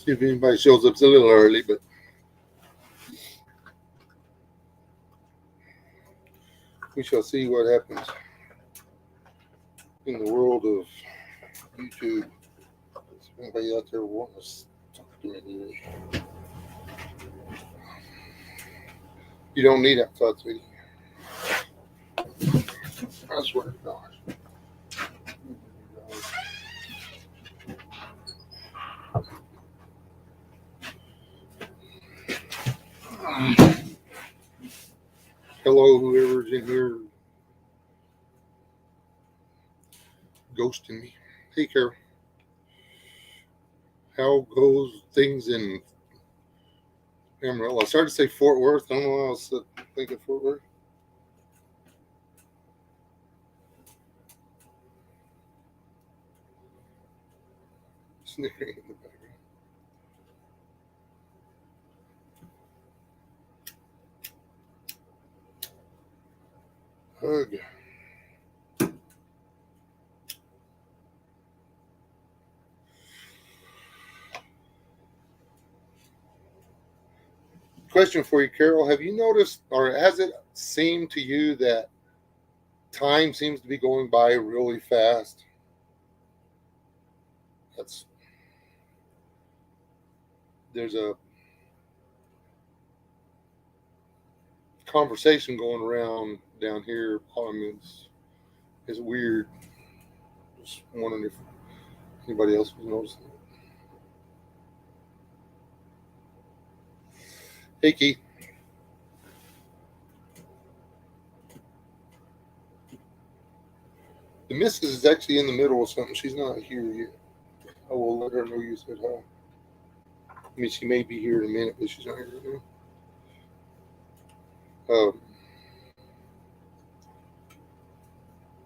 See if anybody shows up. It's a little early, but we shall see what happens in the world of YouTube. Is anybody out there wanting to talk to me today? You don't need outside, sweetie. I swear to gosh. Hello, whoever's in here ghosting me. Hey, Carol. How goes things in Amarillo? I started to say Fort Worth. I don't know why I was thinking Fort Worth. Snickering in the background. Hug. Question for you, Carol. Have you noticed, or has it seemed to you that time seems to be going by really fast? There's a conversation going around down here. I mean, it's weird. Just wondering if anybody else was noticing it. Hey, Keith. The missus is actually in the middle of something. She's not here yet. I will let her know you said hi. I mean, she may be here in a minute, but she's not here right now.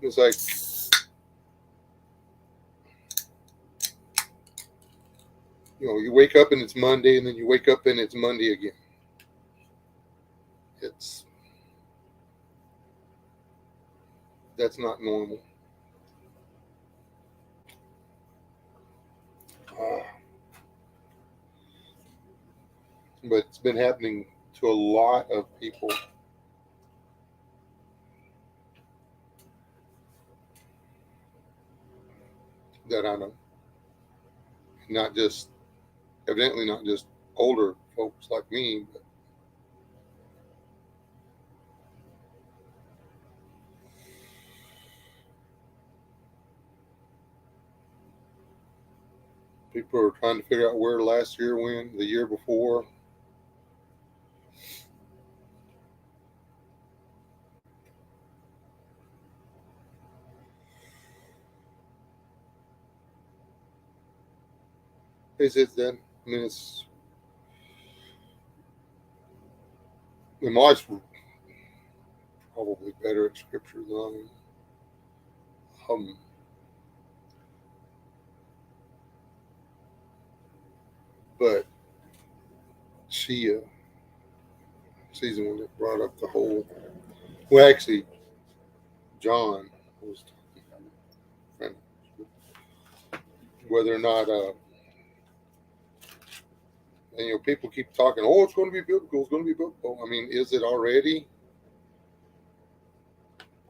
It's like, you wake up and it's Monday, and then you wake up and it's Monday again. That's not normal. But it's been happening to a lot of people. That I know. Evidently not just older folks like me, but people are trying to figure out where last year went, the year before. Is it then? I mean, my wife's probably better at scripture than I am. But she's the one that brought up the whole. Well, actually, John was talking whether or not, and people keep talking. Oh, it's going to be biblical. It's going to be biblical. I mean, is it already?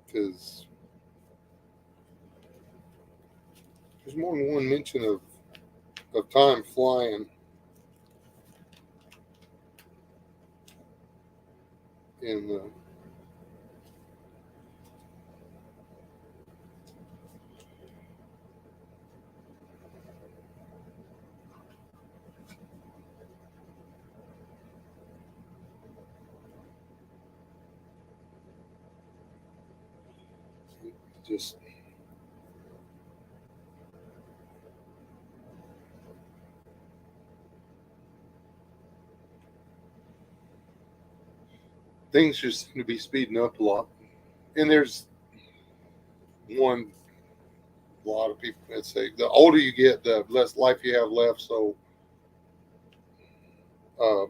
Because there's more than one mention of time flying in the. Just things just seem to be speeding up a lot, and there's one. A lot of people that say the older you get, the less life you have left. So um,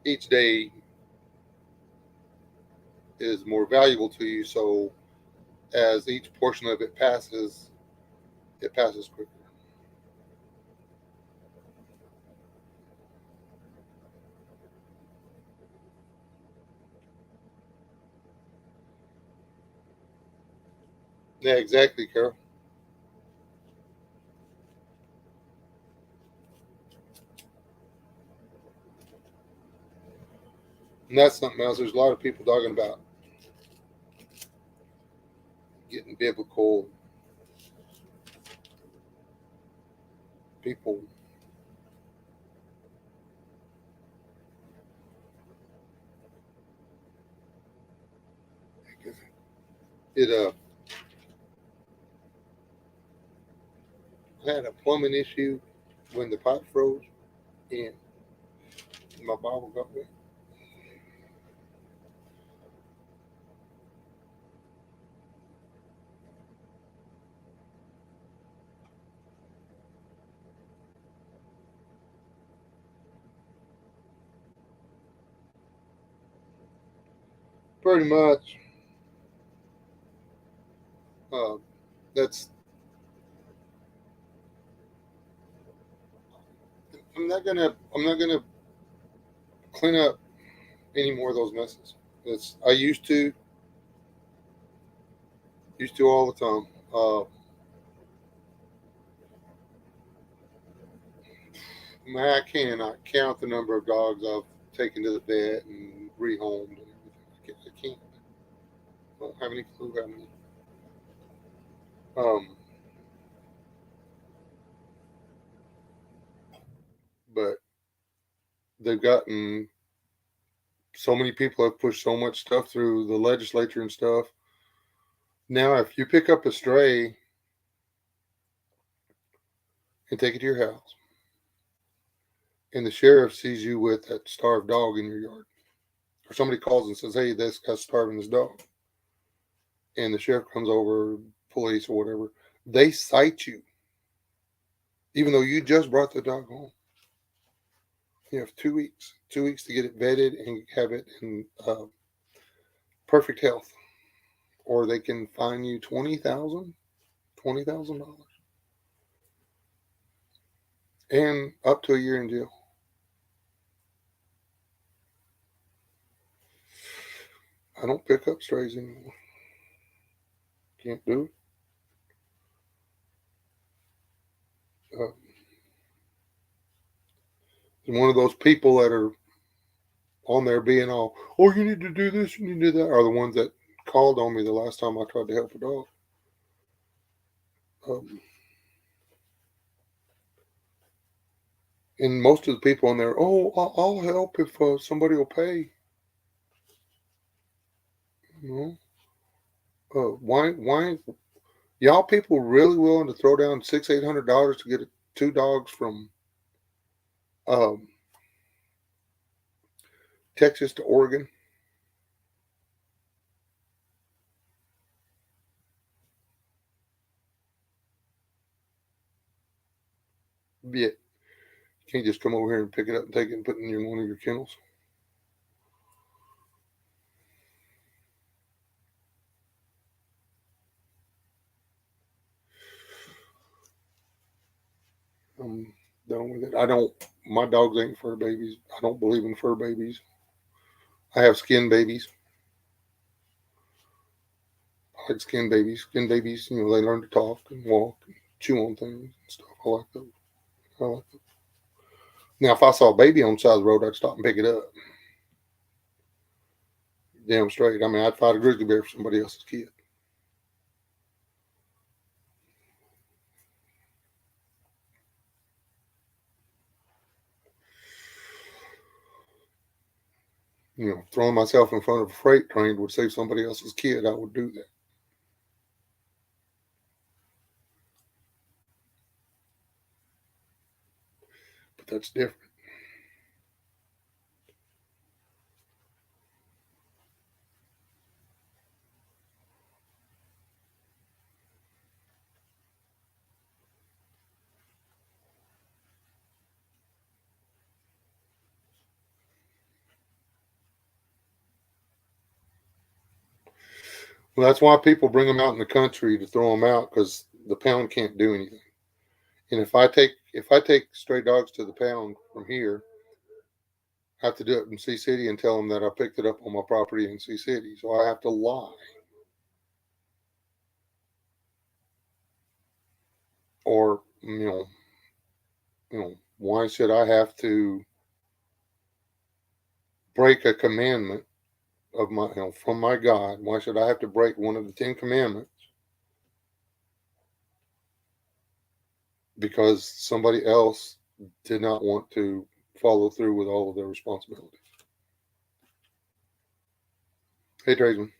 each day is more valuable to you. So as each portion of it passes quicker. Yeah, exactly, Carol. And that's something else. There's a lot of people talking about getting biblical. People, it I had a plumbing issue when the pipe froze, and my Bible got wet. Pretty much, uh, that's. I'm not gonna clean up any more of those messes. It's I used to all the time. Man, I cannot count the number of dogs I've taken to the vet and rehomed and everything. I can't. I don't have any clue how many. Um, but they've gotten so many people have pushed so much stuff through the legislature and stuff. Now, if you pick up a stray and take it to your house, and the sheriff sees you with that starved dog in your yard, or somebody calls and says, "Hey, this guy's starving this dog," and the sheriff comes over, police or whatever, they cite you, even though you just brought the dog home. You have 2 weeks to get it vetted and have it in perfect health, or they can fine you $20,000 and up to a year in jail. I don't pick up strays anymore. Can't do it. And one of those people that are on there being all, "Oh, you need to do this, you need to do that," are the ones that called on me the last time I tried to help a dog. Um, and most of the people on there, "Oh, I'll help if somebody will pay." You know, why, y'all people really willing to throw down $600-800 to get two dogs from um, Texas to Oregon? Yet you can't just come over here and pick it up and take it and put it in one of your kennels. I'm done with it. I don't. My dogs ain't fur babies. I don't believe in fur babies. I have skin babies. I like skin babies. Skin babies, they learn to talk and walk and chew on things and stuff. I like those. I like those. Now, if I saw a baby on the side of the road, I'd stop and pick it up. Damn straight. I mean, I'd fight a grizzly bear for somebody else's kid. Throwing myself in front of a freight train would save somebody else's kid. I would do that. But that's different. Well, that's why people bring them out in the country to throw them out because the pound can't do anything. And if I take stray dogs to the pound from here, I have to do it in Sea City and tell them that I picked it up on my property in Sea City. So I have to lie. or why should I have to break a commandment of my, from my God? Why should I have to break one of the 10 commandments because somebody else did not want to follow through with all of their responsibilities? Hey, tradesman.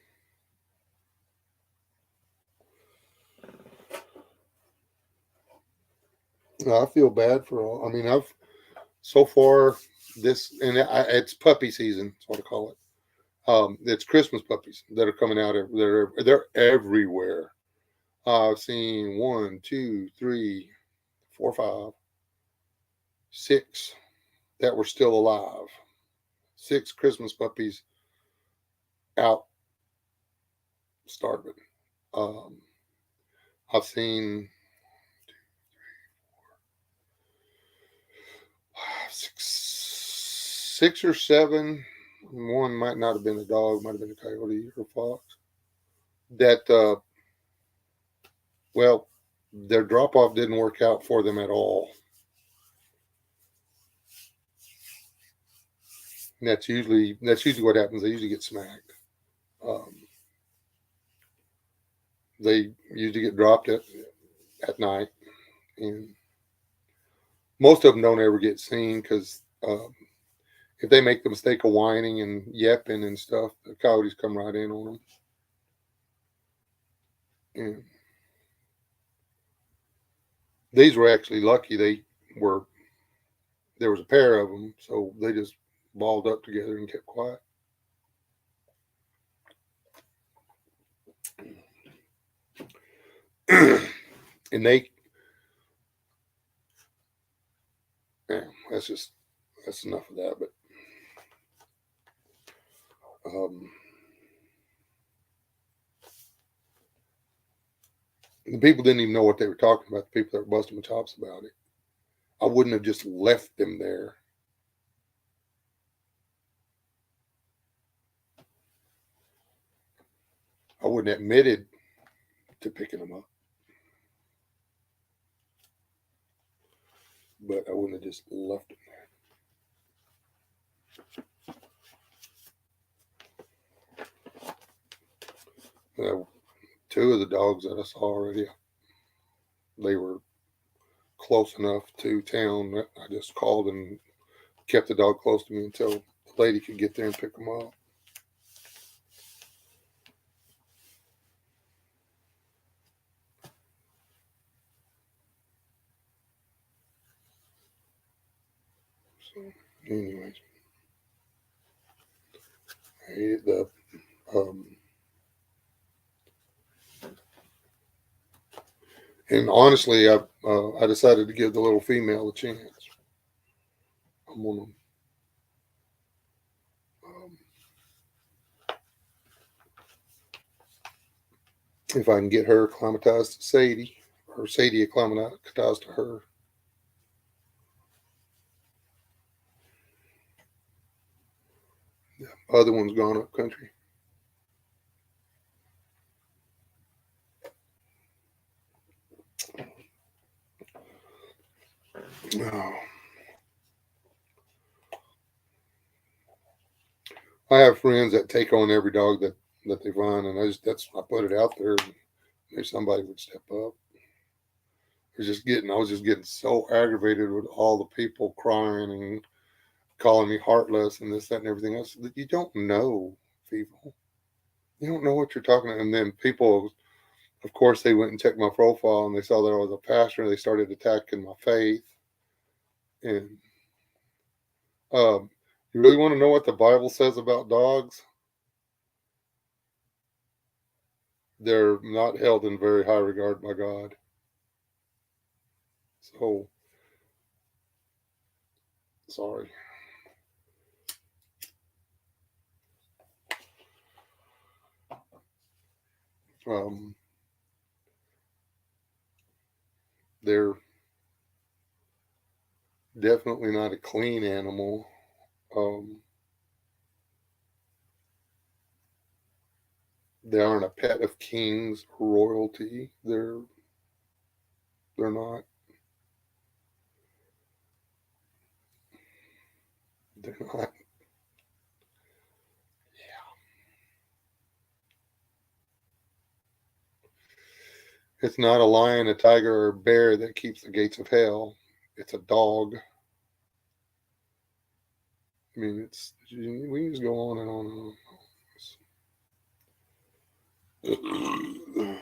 I feel bad for all. I mean, I've so far it's puppy season. That's what I call it. It's Christmas puppies that are coming out. They're everywhere. I've seen 1, 2, 3, 4, 5, 6 that were still alive. 6 Christmas puppies out starving. I've seen 6 or 7. One might not have been a dog, might have been a coyote or a fox. That their drop off didn't work out for them at all. And that's usually what happens. They usually get smacked. They usually get dropped at night, and most of them don't ever get seen because if they make the mistake of whining and yapping and stuff, the coyotes come right in on them. And these were actually lucky. There was a pair of them, so they just balled up together and kept quiet. And that's enough of that. But the people didn't even know what they were talking about. The people that were busting my chops about it. I wouldn't have just left them there. I wouldn't have admitted to picking them up. But I wouldn't have just left them there. 2 of the dogs that I saw already, they were close enough to town that I just called and kept the dog close to me until the lady could get there and pick them up. So, anyways, and honestly, I decided to give the little female a chance. I'm gonna if I can get her acclimatized to Sadie, or Sadie acclimatized to her. The other one's gone up country. Oh. I have friends that take on every dog that they find, and I put it out there. Maybe somebody would step up. I was just getting so aggravated with all the people crying and calling me heartless and this, that, and everything else. You don't know people. You don't know what you're talking about. And then people, of course, they went and checked my profile and they saw that I was a pastor. And they started attacking my faith. And you really want to know what the Bible says about dogs? They're not held in very high regard by God. So, sorry. They're definitely not a clean animal. They aren't a pet of kings or royalty. They're They're not. They're not. It's not a lion, a tiger, or a bear that keeps the gates of hell. It's a dog. I mean, we can just go on and on and on.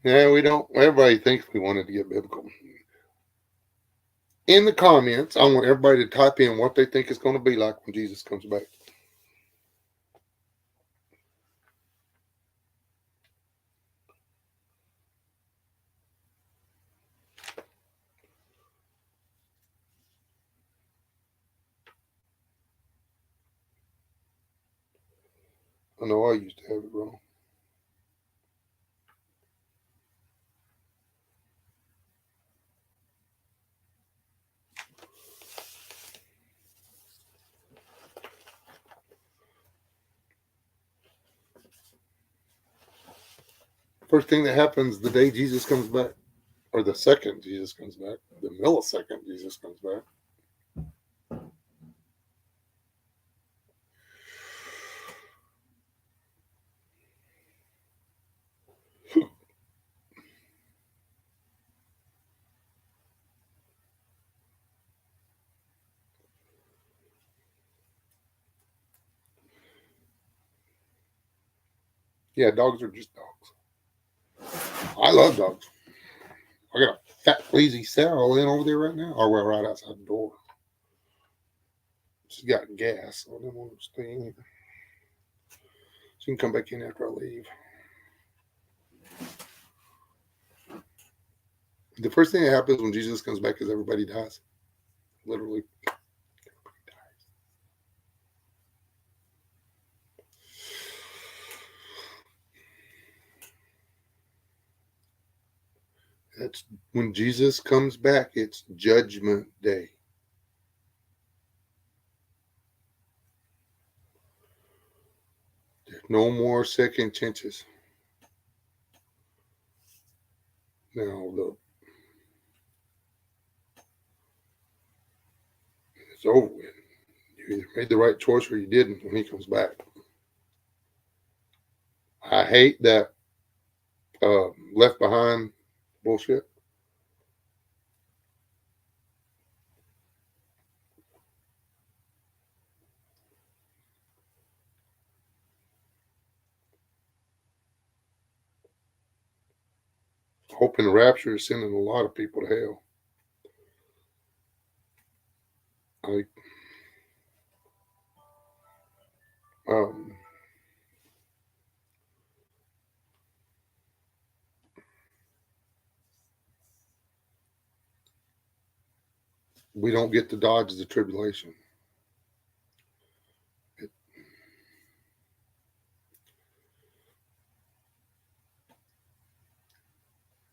Yeah, we don't. Everybody thinks we wanted to get biblical. In the comments, I want everybody to type in what they think it's going to be like when Jesus comes back. I know I used to have it wrong. First thing that happens the day Jesus comes back, or the second Jesus comes back, the millisecond Jesus comes back. Yeah, dogs are just dogs. I love dogs. I got a fat, lazy Sarah laying over there right now, or well, right outside the door. She's got gas, so I didn't want to stay in here. She can come back in after I leave. The first thing that happens when Jesus comes back is everybody dies. Literally. That's when Jesus comes back, it's Judgment Day. There's no more second chances. Now, it's over with. You either made the right choice or you didn't when he comes back. I hate that left behind bullshit. Hoping the rapture is sending a lot of people to hell. Um, we don't get to dodge the tribulation.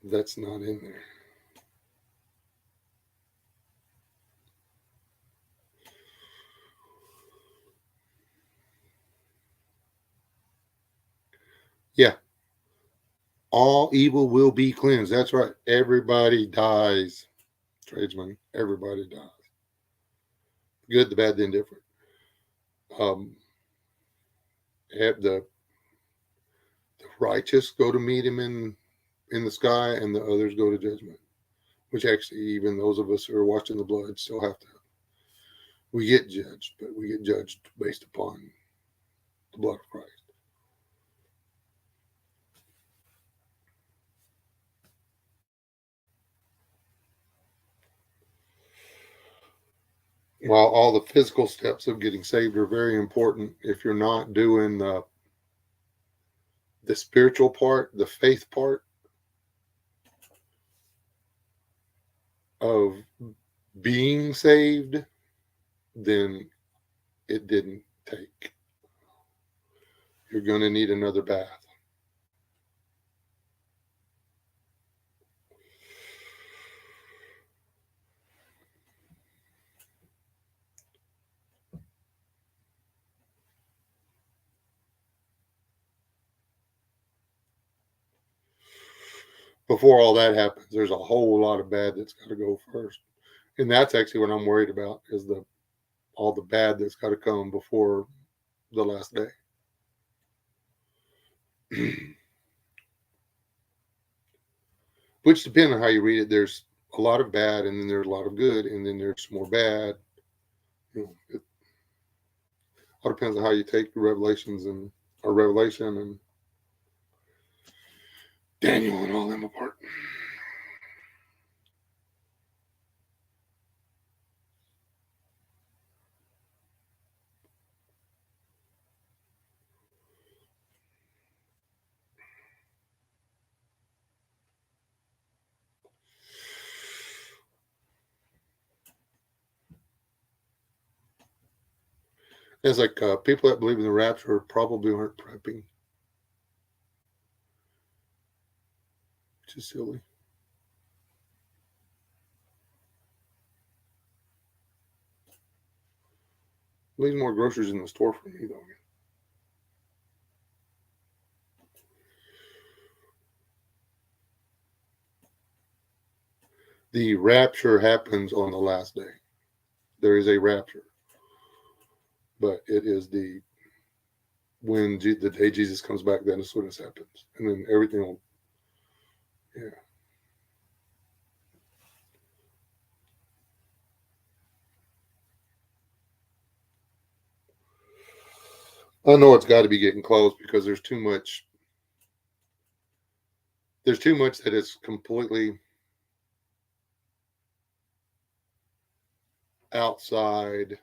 That's not in there. Yeah. All evil will be cleansed. That's right. Everybody dies. Tradesman. Everybody dies. Good, the bad, the indifferent. The righteous go to meet him in the sky, and the others go to judgment. Which actually, even those of us who are watching the blood still have to. We get judged, but we get judged based upon the blood of Christ. While all the physical steps of getting saved are very important, if you're not doing the spiritual part, the faith part of being saved, then it didn't take. You're going to need another bath. before all that happens, there's a whole lot of bad that's got to go first. And that's actually what I'm worried about, is all the bad that's got to come before the last day. Which, depending on how you read it, there's a lot of bad, and then there's a lot of good, and then there's more bad. It all depends on how you take the Revelation and Daniel and all them apart. It's like people that believe in the rapture probably aren't prepping, which is silly. Leave more groceries in the store for me, though. The rapture happens on the last day. There is a rapture, but it is the day Jesus comes back. Then is when this happens, and then everything will. Yeah. I know it's got to be getting close because there's too much. There's too much that is completely outside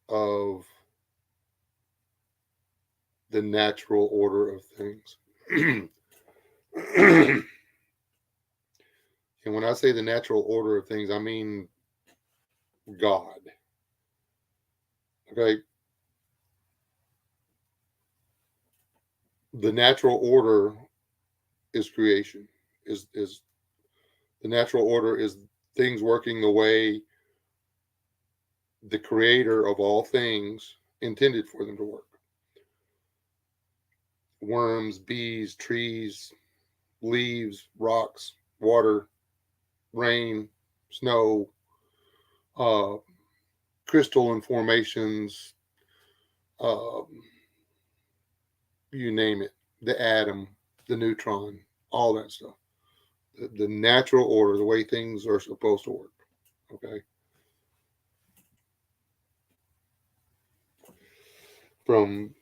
of the natural order of things. And when I say the natural order of things, I mean God. Okay. The natural order is creation. Is the natural order is things working the way the creator of all things intended for them to work. Worms, bees, trees, leaves, rocks, water, rain, snow, crystalline formations, you name it, the atom, the neutron, all that stuff. The natural order, the way things are supposed to work. Okay. From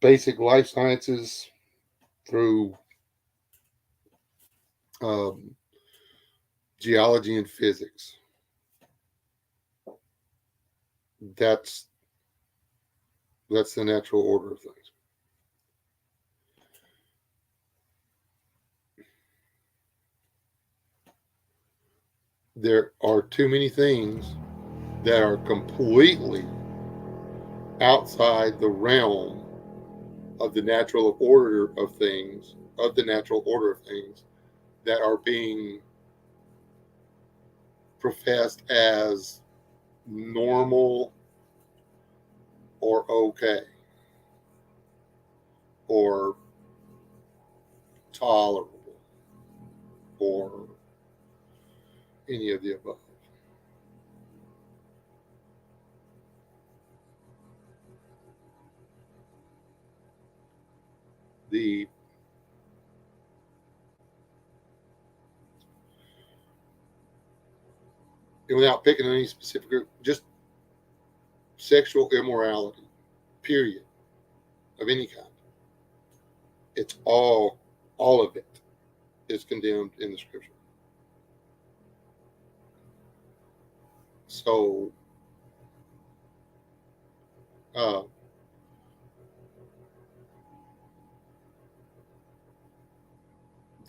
basic life sciences through geology and physics. That's the natural order of things. There are too many things that are completely outside the realm of the natural order of things, that are being professed as normal or okay or tolerable or any of the above. The without picking any specific group, just sexual immorality, period, of any kind. It's all of it is condemned in the scripture. So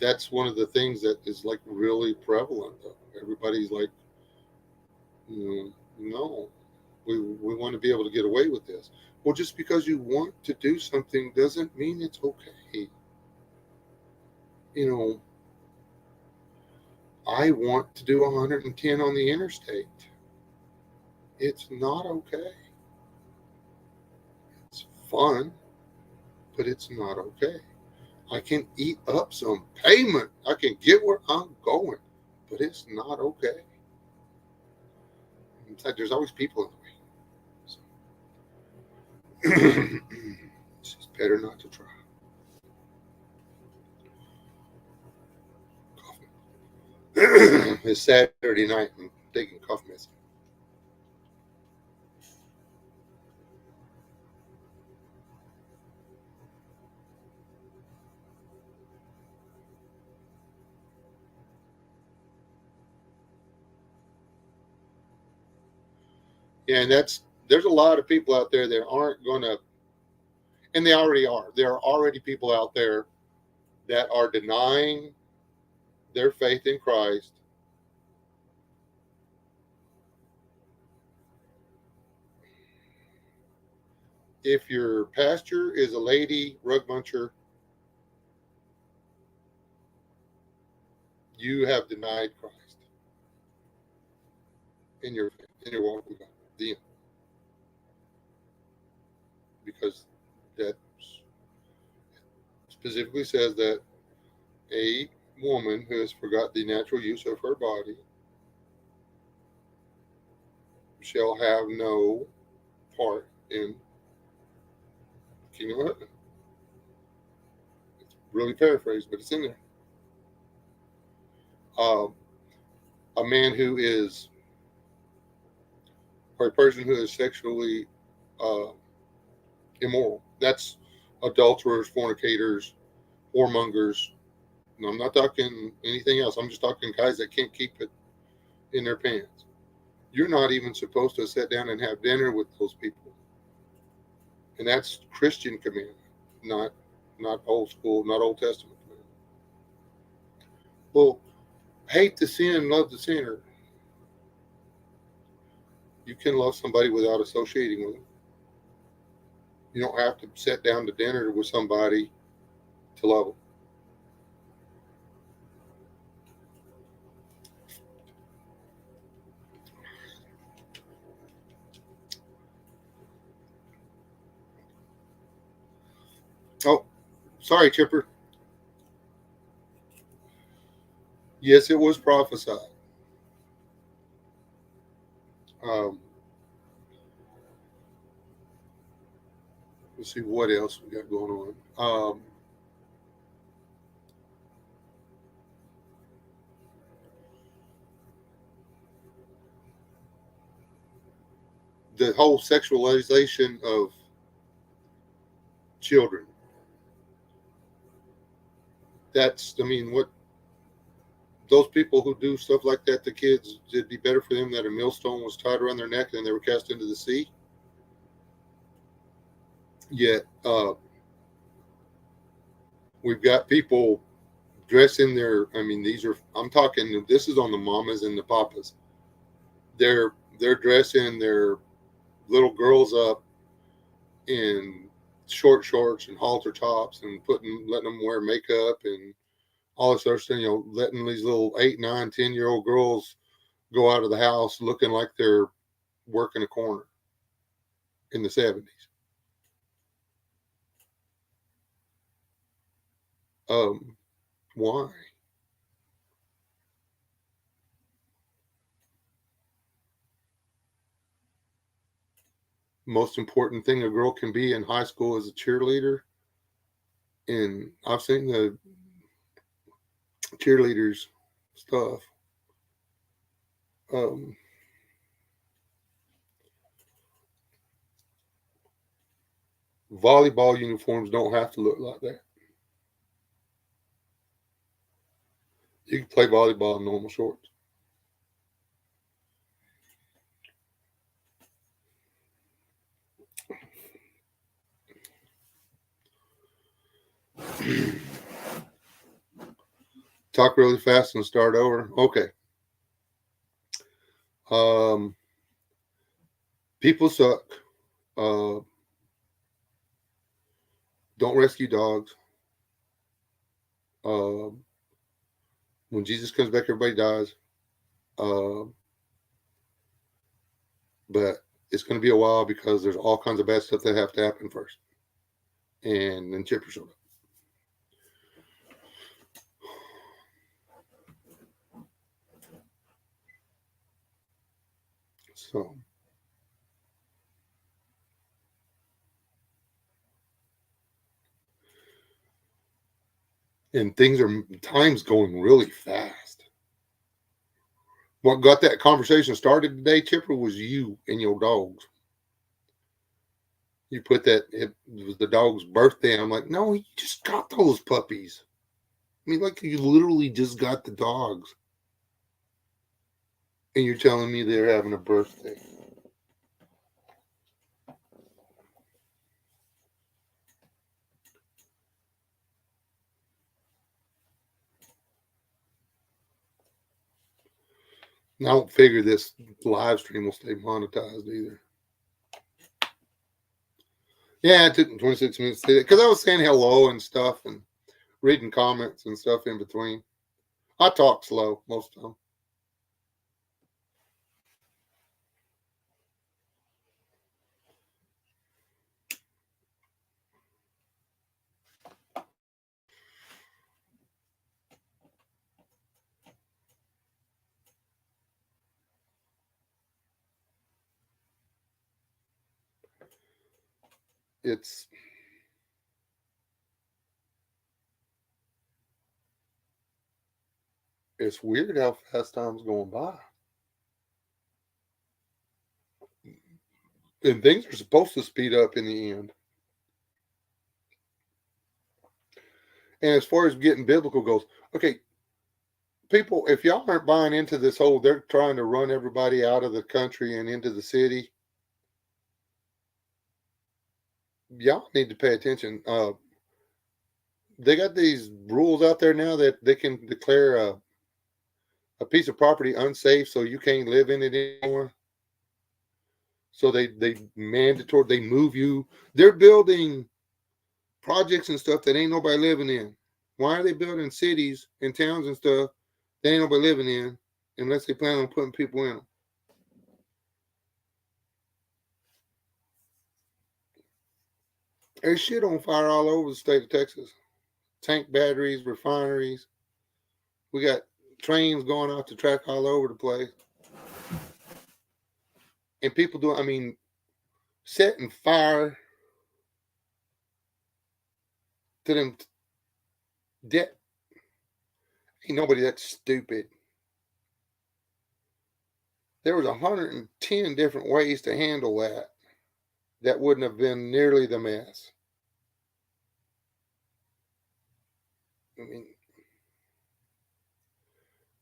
that's one of the things that is like really prevalent, though. Everybody's like, no, we want to be able to get away with this. Well, just because you want to do something doesn't mean it's okay. I want to do 110 on the interstate. It's not okay. It's fun, but it's not okay. I can eat up some payment. I can get where I'm going, but it's not okay. It's like there's always people in the way. So it's better not to try. Coffee. It's Saturday night. I'm taking cough medicine. Yeah, and there's a lot of people out there that aren't going to, and they already are. There are already people out there that are denying their faith in Christ. If your pastor is a lady rug muncher, you have denied Christ in your walk with God. The end. Because that specifically says that a woman who has forgot the natural use of her body shall have no part in the kingdom of heaven. It's really paraphrased, but it's in there. Um, a man who is, or a person who is sexually uh, immoral. That's adulterers, fornicators, whoremongers. No, I'm not talking anything else. I'm just talking guys that can't keep it in their pants. You're not even supposed to sit down and have dinner with those people. And that's Christian commandment, not old school, not Old Testament commandment. Well, hate the sin, love the sinner. You can love somebody without associating with them. You don't have to sit down to dinner with somebody to love them. Oh, sorry, Chipper. Yes, it was prophesied. Um, let's see what else we got going on. The whole sexualization of children. That's, I mean, what those people who do stuff like that to kids, it'd be better for them that a millstone was tied around their neck and they were cast into the sea. Yet, we've got people dressing their, I mean, I'm talking, this is on the mamas and the papas. They're dressing their little girls up in short shorts and halter tops and letting them wear makeup and all this other stuff, letting these little 8, 9, 10-year-old girls go out of the house looking like they're working a corner in the 70s. Why? Most important thing a girl can be in high school is a cheerleader. And I've seen the cheerleaders stuff. Um, Volleyball uniforms don't have to look like that. You can play volleyball in normal shorts. Talk really fast and start over. Okay. People suck. Uh, don't rescue dogs. When Jesus comes back, everybody dies. Uh, but it's going to be a while because there's all kinds of bad stuff that have to happen first. And then Chipper showed up. So, and time's going really fast. What got that conversation started today, Chipper, was you and your dogs. You put that, it was the dog's birthday. I'm like, no, you just got those puppies. I mean, like, you literally just got the dogs. And you're telling me they're having a birthday. I don't figure this live stream will stay monetized either. Yeah, it took me 26 minutes to because I was saying hello and stuff and reading comments and stuff in between. I talk slow most of the time. It's weird how fast time's going by. And things are supposed to speed up in the end. And as far as getting biblical goes, okay, people, if y'all aren't buying into this whole, they're trying to run everybody out of the country and into the city, y'all need to pay attention. They got these rules out there now that they can declare a piece of property unsafe so you can't live in it anymore. So they mandatory, they move you. They're building projects and stuff that ain't nobody living in. Why are they building cities and towns and stuff that ain't nobody living in unless they plan on putting people in them? There's shit on fire all over the state of Texas. Tank batteries, refineries. We got trains going off the track all over the place. And people doing, I mean, setting fire to them debt. Ain't nobody that stupid. There was 110 different ways to handle that wouldn't have been nearly the mess. I mean,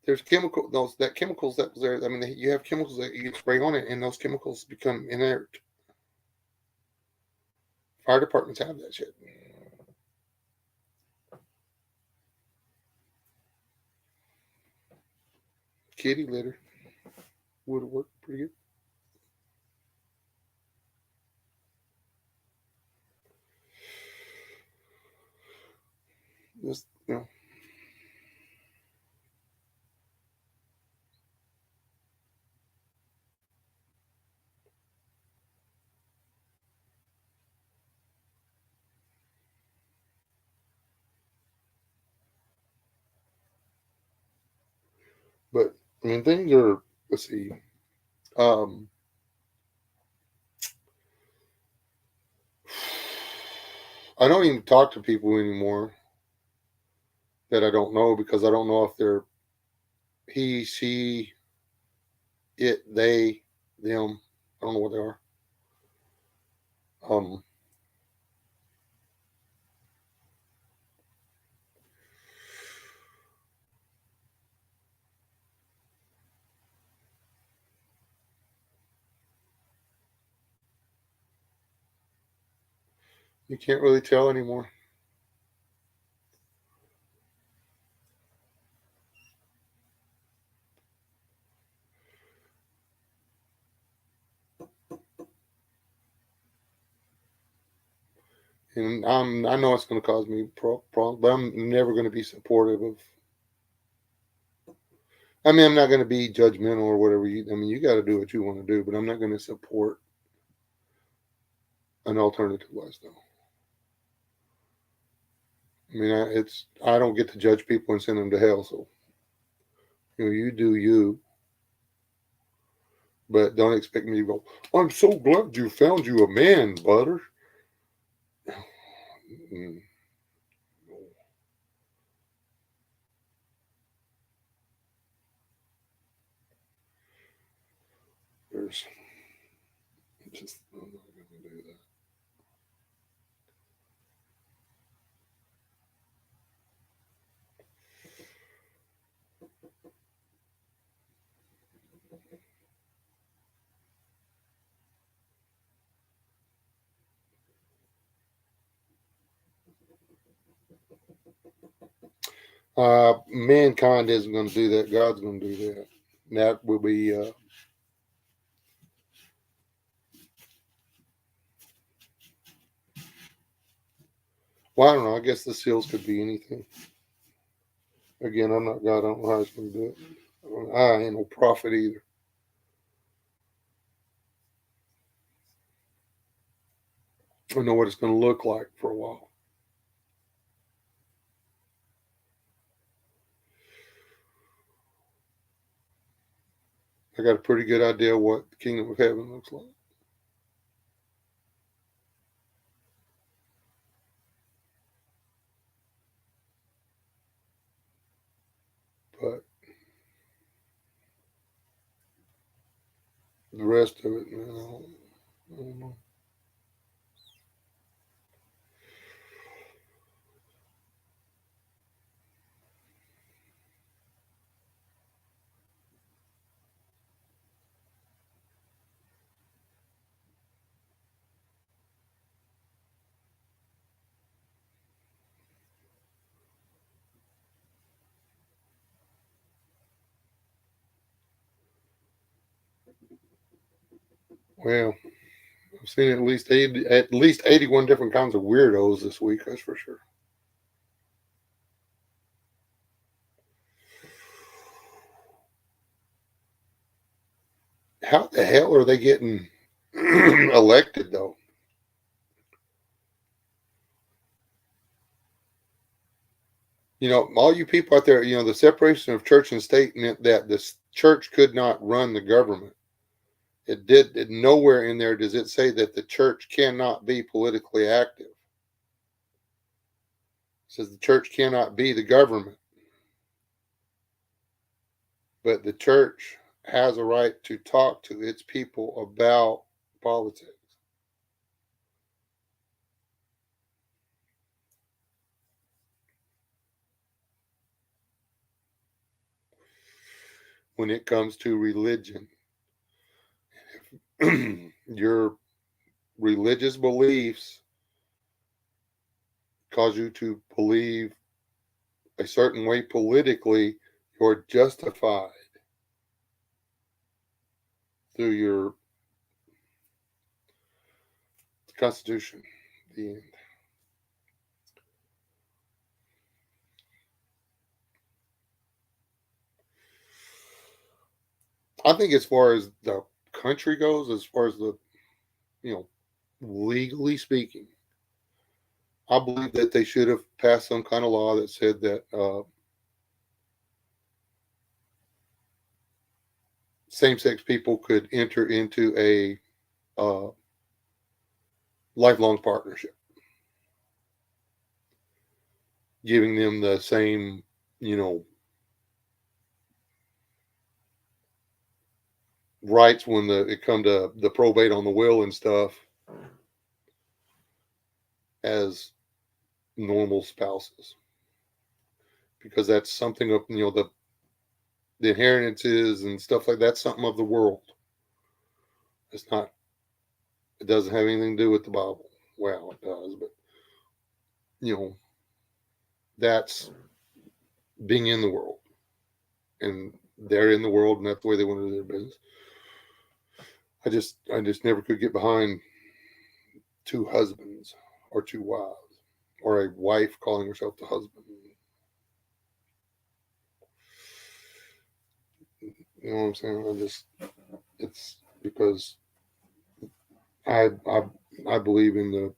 there's chemicals that was there. I mean, you have chemicals that you spray on it, and those chemicals become inert. Fire departments have that shit. Kitty litter would have worked pretty good. Just, you know. But I mean, things are. Let's see. Um, I don't even talk to people anymore that I don't know because I don't know if they're he, she, it, they, them. I don't know what they are. Um, you can't really tell anymore. And I know it's going to cause me problems, but I'm never going to be supportive of. I mean, I'm not going to be judgmental or whatever. I mean, you got to do what you want to do, but I'm not going to support an alternative lifestyle. I mean, I don't get to judge people and send them to hell. So, you do you. But don't expect me to go, I'm so glad you found you a man, Butter. Mm. There's just, I'm not going to do that. Mankind isn't going to do that. God's going to do that. And that will be, well, I don't know. I guess the seals could be anything. Again, I'm not God. I don't know how He's going to do it. I ain't no prophet either. I know what it's going to look like for a while. I got a pretty good idea what the kingdom of heaven looks like. But the rest of it, man, I don't know. Well, I've seen at least 81 different kinds of weirdos this week. That's for sure. How the hell are they getting elected though? You know, all you people out there, you know, the separation of church and state meant that the church could not run the government. Nowhere in there does it say that the church cannot be politically active. It says the church cannot be the government, but the church has a right to talk to its people about politics. When it comes to religion, your religious beliefs cause you to believe a certain way politically, you're justified through your Constitution. The end. I think as far as the country goes, as far as the, you know, legally speaking, I believe that they should have passed some kind of law that said that same-sex people could enter into a lifelong partnership, giving them the same, you know, rights when it come to the probate on the will and stuff as normal spouses, because that's something of, you know, the inheritances and stuff like that's something of the world. It's not. It doesn't have anything to do with the Bible. Well, it does, but you know, that's being in the world, and they're in the world, and that's the way they want to do their business. I just never could get behind two husbands or two wives or a wife calling herself the husband. You know what I'm saying? It's because I I I believe in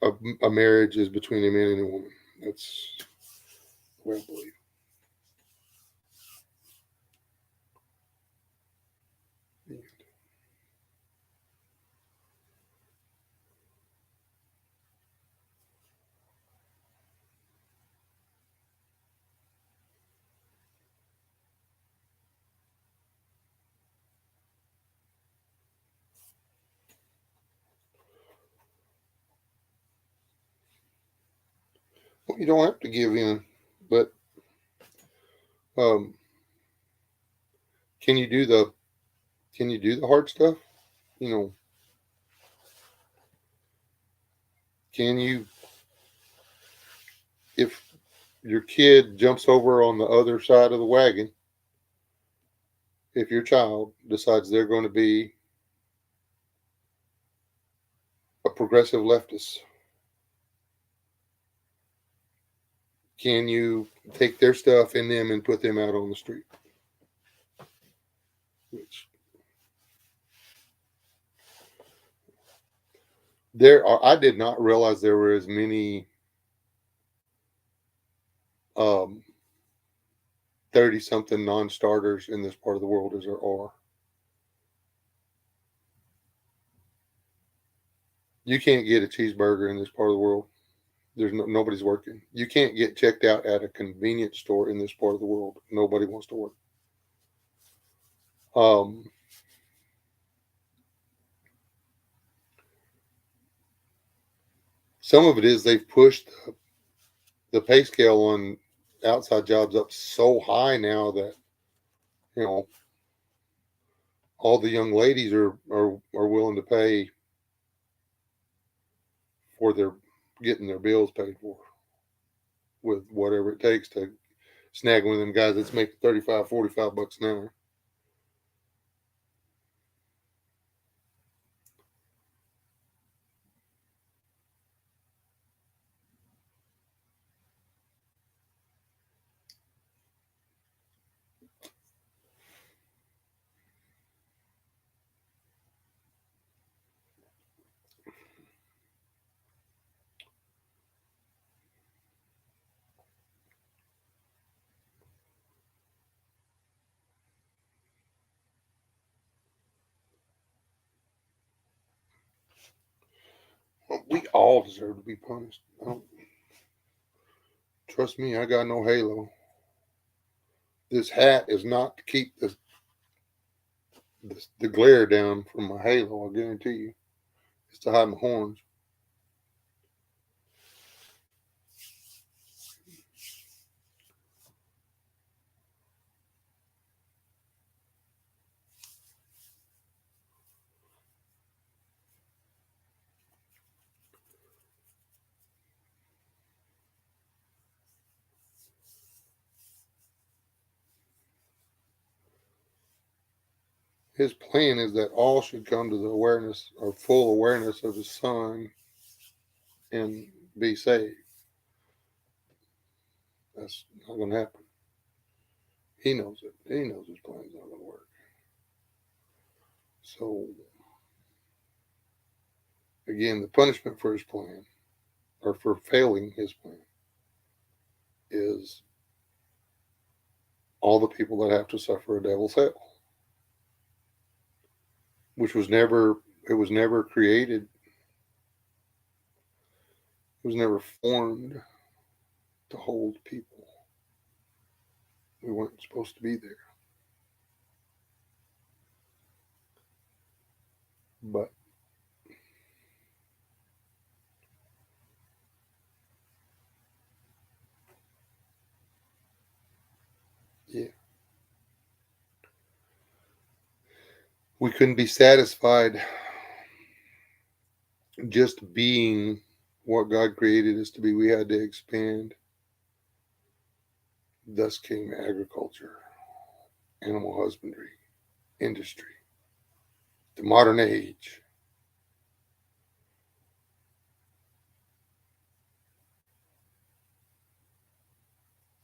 a marriage is between a man and a woman. That's the way I believe. Well, you don't have to give in, but um, can you do the hard stuff? You know, can you, if your kid jumps over on the other side of the wagon, if your child decides they're going to be a progressive leftist, can you take their stuff in them and put them out on the street? Which there are, I did not realize there were as many 30 something non starters in this part of the world as there are. You can't get a cheeseburger in this part of the world. There's nobody's working. You can't get checked out at a convenience store in this part of the world. Nobody wants to work. Um, some of it is they've pushed the pay scale on outside jobs up so high now that, you know, all the young ladies are willing to pay for their getting their bills paid for with whatever it takes to snag one of them guys that's making 35, 45 bucks an hour. We all deserve to be punished. Trust me, I got no halo. This hat is not to keep the glare down from my halo. I guarantee you, it's to hide my horns. His plan is that all should come to the awareness or full awareness of his son and be saved. That's not going to happen. He knows it. He knows his plan's not going to work. So, again, the punishment for his plan, or for failing his plan, is all the people that have to suffer a devil's hell, which was never, it was never created, it was never formed to hold people. We weren't supposed to be there. But yeah, we couldn't be satisfied just being what God created us to be. We had to expand. Thus came agriculture, animal husbandry, industry, the modern age.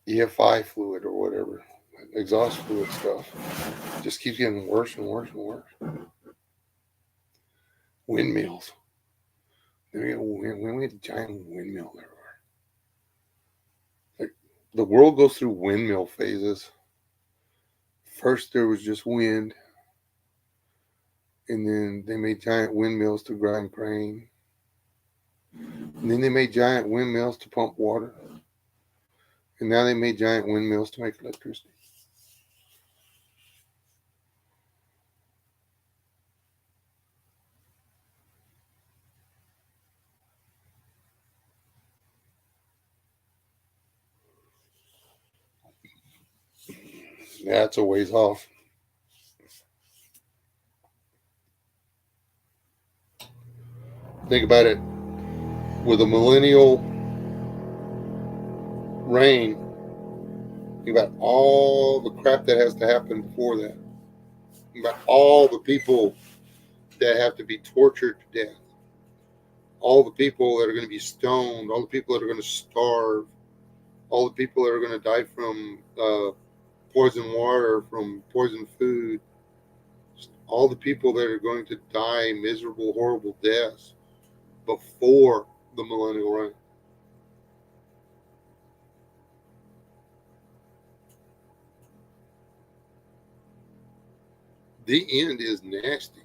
EFI fluid or whatever, exhaust fluid stuff, just keeps getting worse and worse and worse. Windmills. We had giant windmill everywhere. Like, the world goes through windmill phases. First, there was just wind, and then they made giant windmills to grind grain. And then they made giant windmills to pump water. And now they made giant windmills to make electricity. That's a ways off. Think about it. With a millennial reign, think about all the crap that has to happen before that. Think about all the people that have to be tortured to death. All the people that are going to be stoned. All the people that are going to starve. All the people that are going to die from poison water, from poison food. All the people that are going to die miserable, horrible deaths before the millennial reign. The end is nasty.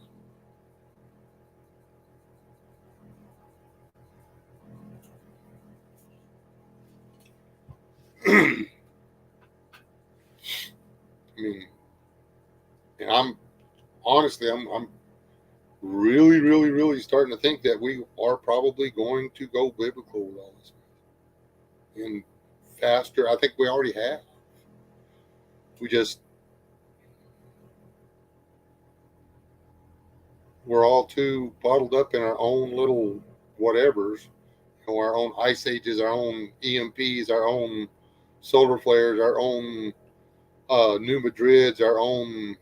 I mean, and I'm honestly, I'm really, really, really starting to think that we are probably going to go biblical with all this, and faster. I think we already have. We just we're all too bottled up in our own little whatevers, our own ice ages, our own EMPs, our own solar flares, our own New Madrids, our own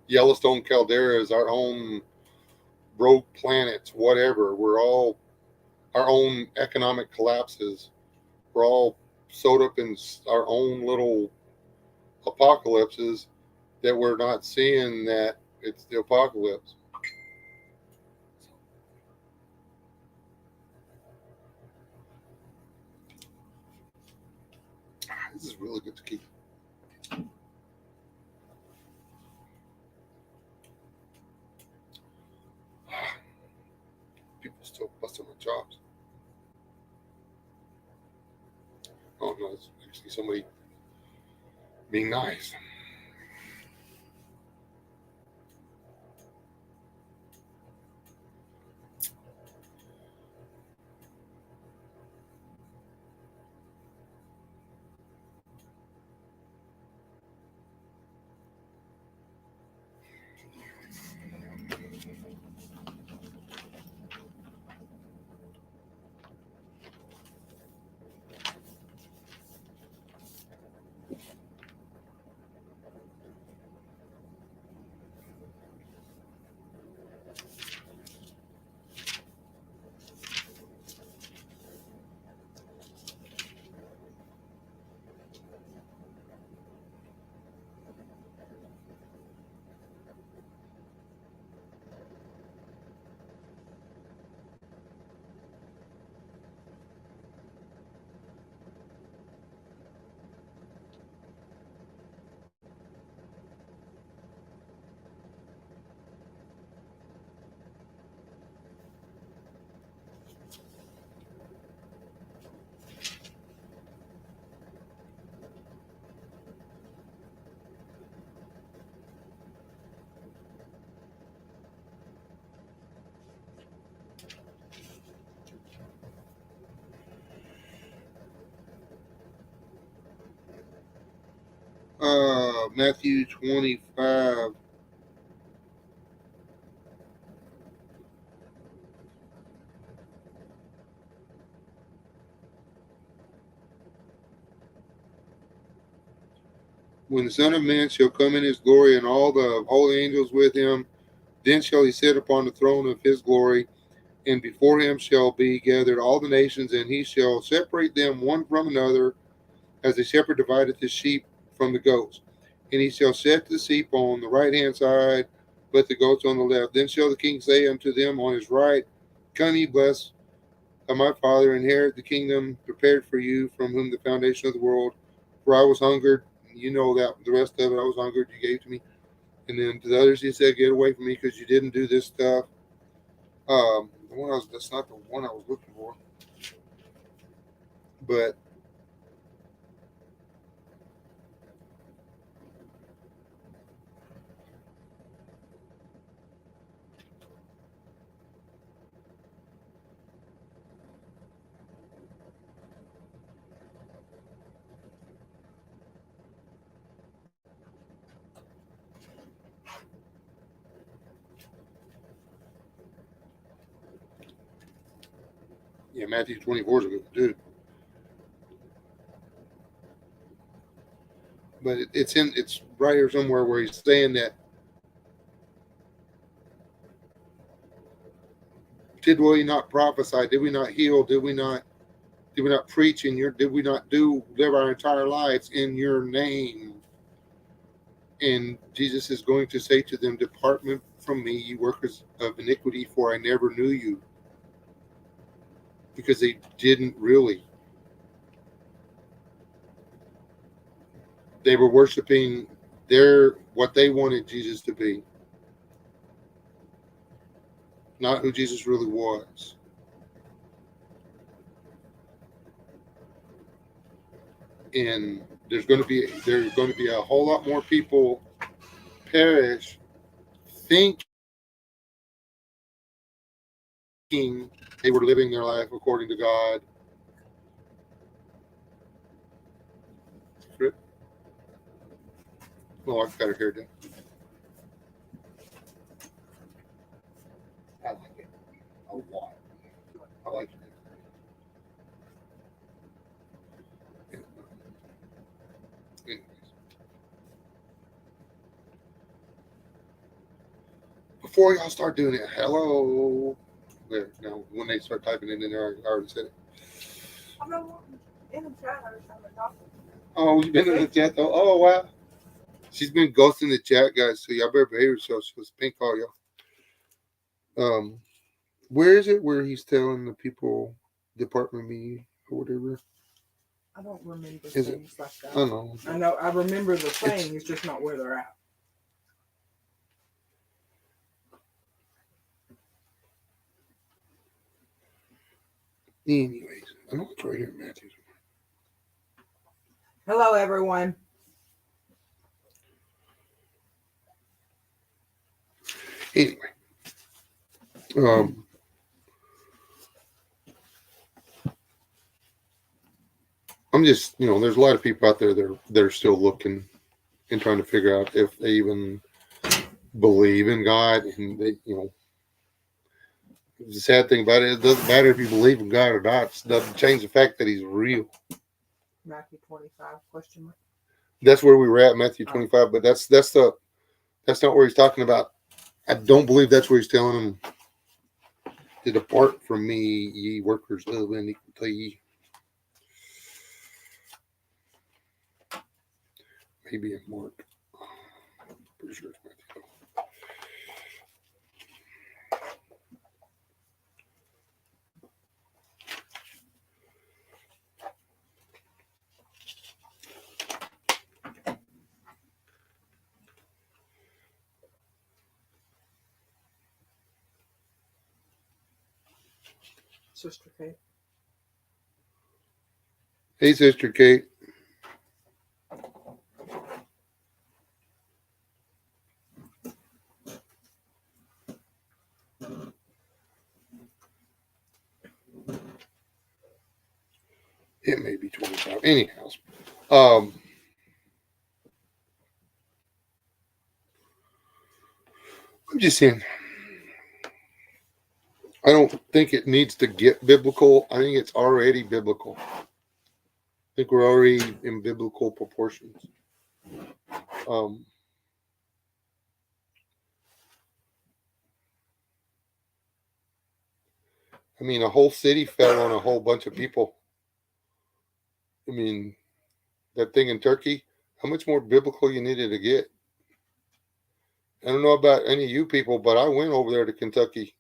Yellowstone calderas, our own rogue planets, whatever. We're all our own economic collapses. We're all sewed up in our own little apocalypses that we're not seeing that it's the apocalypse. This is really good to keep. People still busting my chops. Oh no, it's actually somebody being nice. Matthew 25. When the Son of Man shall come in his glory and all the holy angels with him, then shall he sit upon the throne of his glory, and before him shall be gathered all the nations, and he shall separate them one from another, as the shepherd divideth his sheep from the goats. And he shall set the sheep on the right hand side, but the goats on the left. Then shall the king say unto them on his right, Come ye blessed of my Father, inherit the kingdom prepared for you from whom the foundation of the world. For I was hungered, you know that the rest of it, I was hungered, you gave to me. And then to the others he said, Get away from me because you didn't do this stuff. That's not the one I was looking for. But Yeah, Matthew 24 is a good one too. But it's right here somewhere where he's saying that did we not prophesy? Did we not heal? Did we not preach in your? Did we not live our entire lives in your name? And Jesus is going to say to them, "Depart from me, you workers of iniquity, for I never knew you." Because they didn't really. They were worshiping what they wanted Jesus to be, not who Jesus really was. And there's going to be a whole lot more people perish thinking they were living their life according to God. Oh, I've got her hair done. I like it a lot. I like it. Anyways, before y'all start doing it, hello. There. Now, when they start typing it in there, I already said it. I'm in the chat every time I talk. Oh, you've been in the chat though? Oh, wow. She's been ghosting the chat, guys, so y'all better behave yourselves. She was pink call y'all. Where is it where he's telling the people depart from me or whatever? I don't remember Is things like that. I know. I know. I remember the saying. It's just not where they're at. Anyways, I know it's right here, Matthew. Hello, everyone. Anyway, I'm just, there's a lot of people out there that are still looking and trying to figure out if they even believe in God. And they, the sad thing about it doesn't matter if you believe in God or not. It doesn't change the fact that He's real. Matthew 25 question mark. That's where we were at, Matthew 25. But that's not where He's talking about. I don't believe that's where He's telling them to depart from me, ye workers of iniquity. Maybe in Mark. Pretty sure it's Matthew. Sister Kate. Hey, Sister Kate. It may be 25. Anyhow, I'm just saying, I don't think it needs to get biblical. I think it's already biblical. I think we're already in biblical proportions. I mean, a whole city fell on a whole bunch of people. I mean, that thing in Turkey, how much more biblical you needed to get? I don't know about any of you people, but I went over there to Kentucky.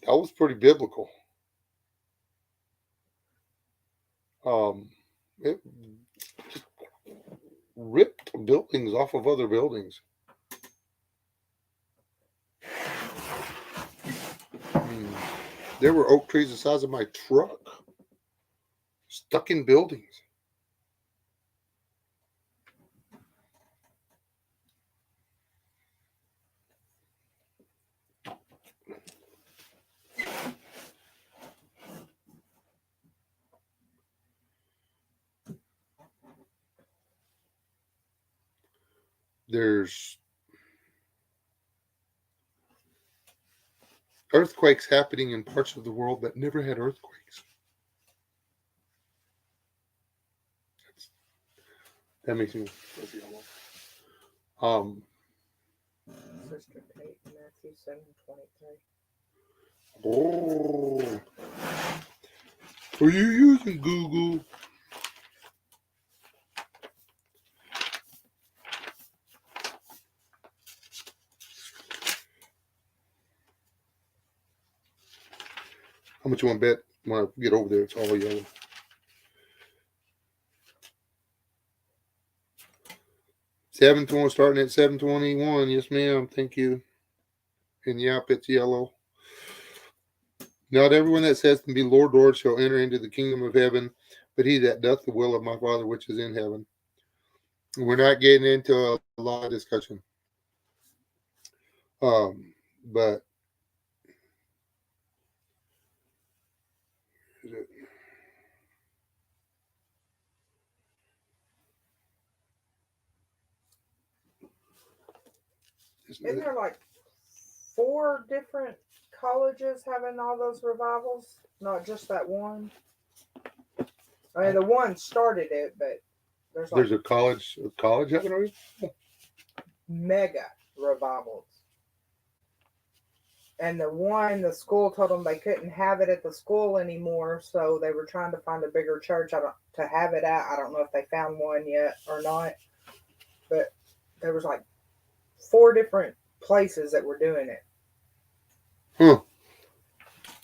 That was pretty biblical. It just ripped buildings off of other buildings. There were oak trees the size of my truck stuck in buildings. earthquakes happening in parts of the world that never had earthquakes. That makes me fuzzy all over. Sister Kate, Matthew 7:23. Oh, are you using Google? How much you want to bet when I get over there? It's all yellow. Starting at 7:21. Yes, ma'am. Thank you. And yep, it's yellow. Not everyone that says to be Lord, Lord shall enter into the kingdom of heaven, but he that doth the will of my Father which is in heaven. We're not getting into a lot of discussion. But Isn't there like 4 different colleges having all those revivals? Not just that one. I mean, the one started it, but there's a college having a mega revivals. And the school told them they couldn't have it at the school anymore, so they were trying to find a bigger church to have it at. I don't know if they found one yet or not, but there was like 4 different places that were doing it. Huh.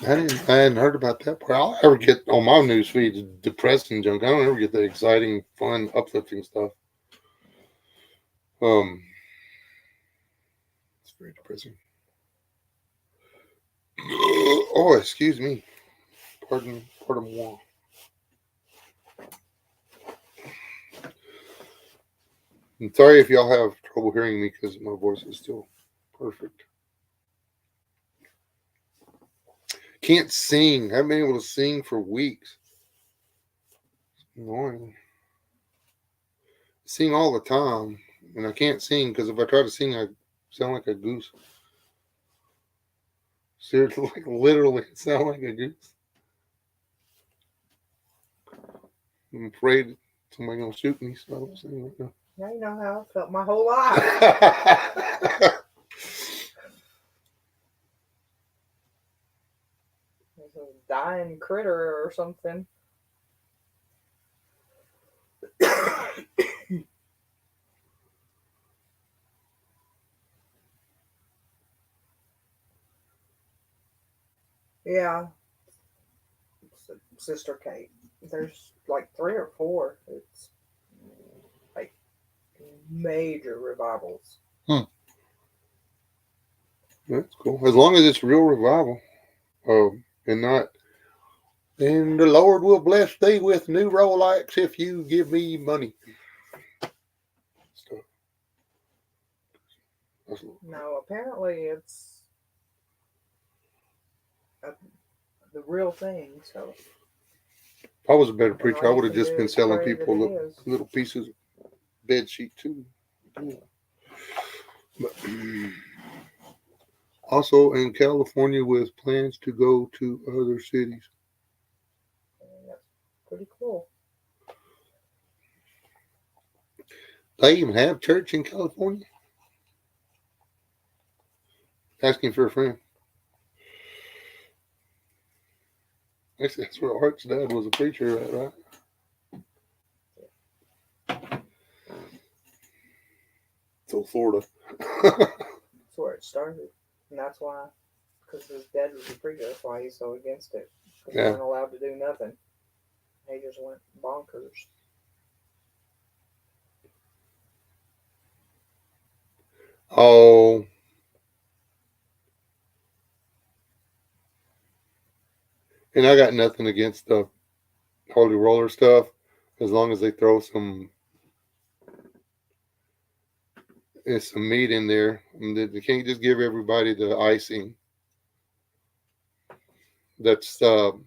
I hadn't heard about that part. All I ever get on my news feed is depressing junk. I don't ever get the exciting, fun, uplifting stuff. It's very depressing. Oh, excuse me. Pardon moi. I'm sorry if y'all have trouble hearing me because my voice is still perfect. Can't sing. I haven't been able to sing for weeks. It's annoying. I sing all the time, and I can't sing because if I try to sing, I sound like a goose. Seriously, like literally sound like a goose. I'm afraid somebody's gonna shoot me, so I don't sing right now. Now you know how I felt my whole life. There's a dying critter or something. Yeah. Sister Kate. There's like 3 or 4. It's like major revivals. That's cool. As long as it's real revival, and not. And the Lord will bless thee with new Rolex if you give me money. Stuff. No, apparently it's the real thing. So If I was a better and all preacher, I you would have can just do been is selling pray people that it is. little pieces of bed sheet too. Yeah. But, also in California with plans to go to other cities. And that's pretty cool. They even have church in California. Asking for a friend. That's where Art's dad was a preacher at, right? So Florida. That's where it started, and that's why, because his dad was a preacher. That's why he's so against it. Because Yeah. they weren't allowed to do nothing. They just went bonkers. Oh. And I got nothing against the Holy Roller stuff as long as they throw some meat in there. And they can't just give everybody the icing. That's You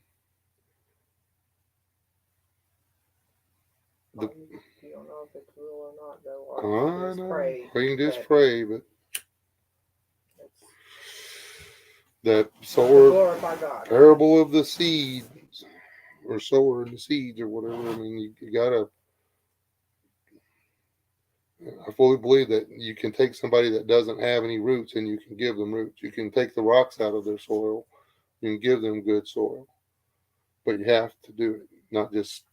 don't know if it's real or not, though. Or I just know. pray. We can just that pray, but it's That To sower glorify God. parable of the seeds, or sower and the seeds, or whatever. I mean, you gotta. I fully believe that you can take somebody that doesn't have any roots and you can give them roots. You can take the rocks out of their soil and give them good soil, but you have to do it, not just.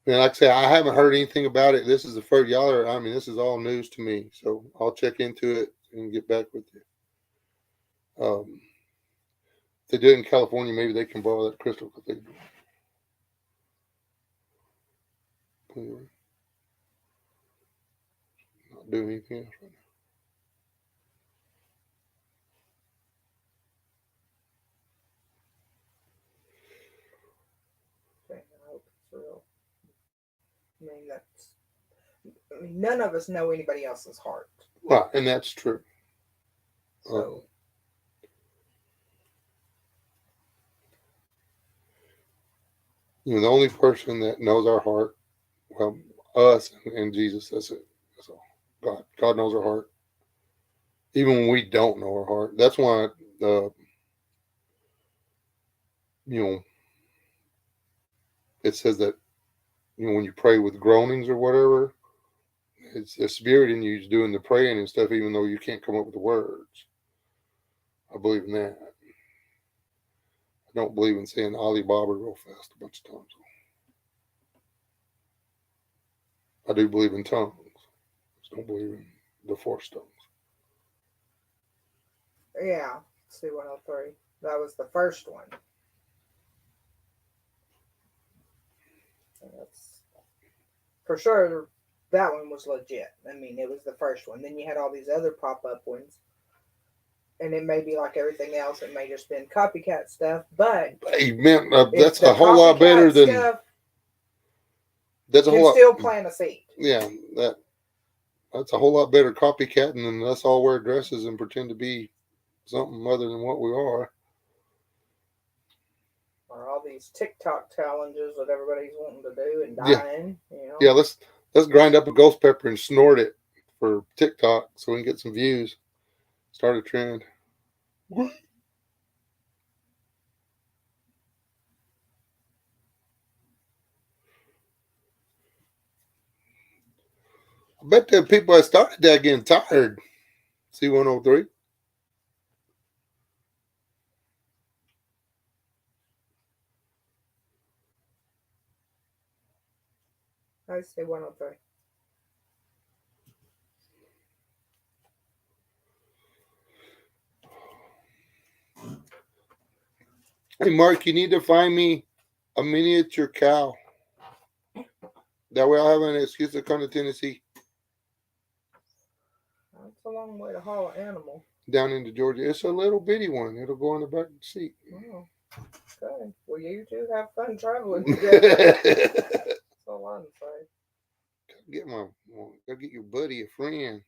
And like I say, I haven't heard anything about it. This is the first y'all are. I mean, this is all news to me. So I'll check into it and get back with you. If they do it in California, maybe they can borrow that Crystal Cathedral. Anyway, not doing anything else right Okay, I hope it's real. I mean, none of us know anybody else's heart. now. Right, and that's true. So The only person that knows our heart, well, us and Jesus. That's it. That's all. God. God knows our heart, even when we don't know our heart. That's why, you know, it says that when you pray with groanings or whatever, it's the spirit in you is doing the praying and stuff, even though you can't come up with the words. I believe in that. I don't believe in saying Alibaba real fast a bunch of times. I do believe in tongues. I just don't believe in the Force tongues. yeah, C-103. That was the first one. That's for sure. That one was legit. I mean, it was the first one. Then you had all these other pop-up ones, and it may be like everything else. It may just been copycat stuff, but Hey, man, if that's the a whole lot better copycat than. stuff That's a can whole lot. still plant a seed. Yeah, that's a whole lot better copycatting than us all wear dresses and pretend to be something other than what we are. Or all these TikTok challenges that everybody's wanting to do and Yeah. dying, you know. Yeah, let's grind up a ghost pepper and snort it for TikTok so we can get some views. Start a trend. I bet the people that started that getting tired. C-103. I say 103. Hey, Mark, you need to find me a miniature cow. That way I'll have an excuse to come to Tennessee, That's a long way to haul an animal. down into Georgia. It's a little bitty one. It'll go in the back seat. Oh, okay. Well, you two have fun traveling together. That's all I'm saying. Gotta get your buddy a friend.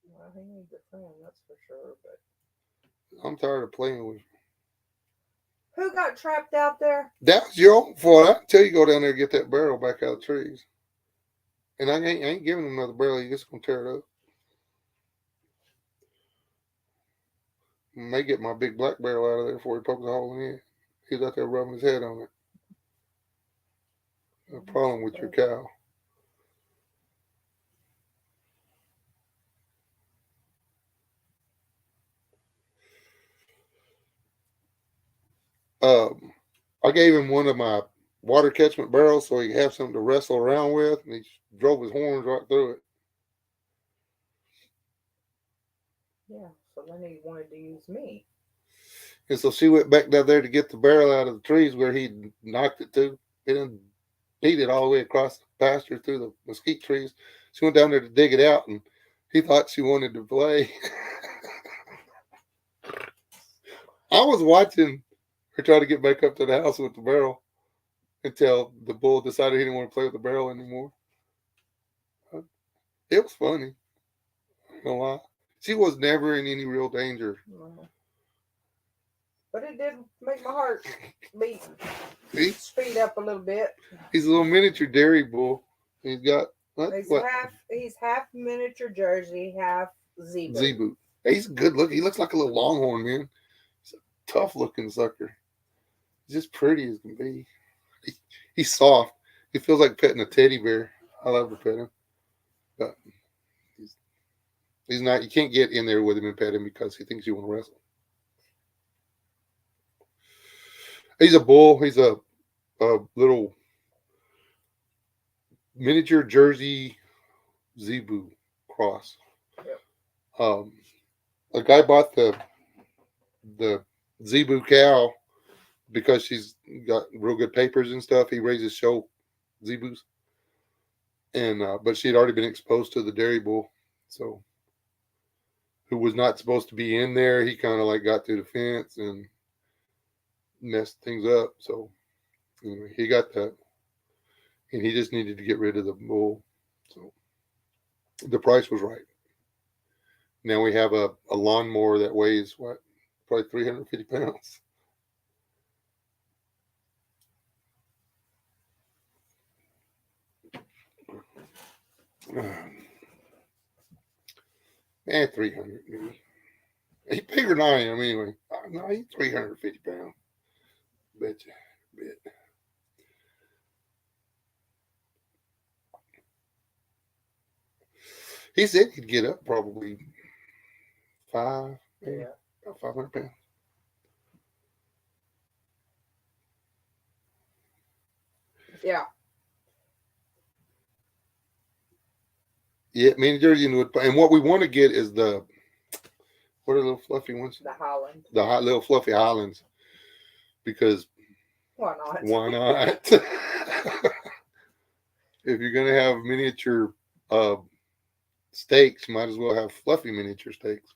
Well, he needs a friend, that's for sure. But I'm tired of playing with. who got trapped out there? That was your own fault. I can tell you go down there and get that barrel back out of the trees. And I ain't giving him another barrel. He's just gonna tear it up. I may get my big black barrel out of there before he pokes a hole in it. He's out there rubbing his head on it. A problem with your cow. I gave him one of my water catchment barrels so he could have something to wrestle around with, and he drove his horns right through it. Yeah, so then he wanted to use me. And so she went back down there to get the barrel out of the trees where he knocked it to. He done beat it all the way across the pasture through the mesquite trees. She went down there to dig it out, and he thought she wanted to play. I was watching her try to get back up to the house with the barrel until the bull decided he didn't want to play with the barrel anymore. It was funny. I ain't gonna lie. She was never in any real danger. No. But it did make my heart beat See? speed up a little bit. He's a little miniature dairy bull. He's got what? He's half miniature Jersey, half Zebu. Zebu. He's good looking. He looks like a little longhorn, man. He's a tough looking sucker. He's just pretty as can be. He's soft. He feels like petting a teddy bear. I love to pet him. But he's not, you can't get in there with him and pet him because he thinks you want to wrestle. He's a bull. He's a little miniature Jersey Zebu cross. Yep. A guy bought the Zebu cow because she's got real good papers and stuff. He raises show Zebus, and but she had already been exposed to the dairy bull, so who was not supposed to be in there. He kind of like got through the fence and messed things up. So anyway, he got that, and he just needed to get rid of the bull. So the price was right. Now we have a lawnmower that weighs what, probably 350 pounds. Man, 300 maybe. He's bigger than I am anyway. No, he's 350 pounds. Betcha. Bet. He said he'd get up probably about 500 pounds. Yeah. Yeah, me and Jersey and what we want to get is what are the little fluffy ones? The Holland. The little fluffy Highlands. Because why not? Why not? If you're gonna have miniature steaks, you might as well have fluffy miniature steaks.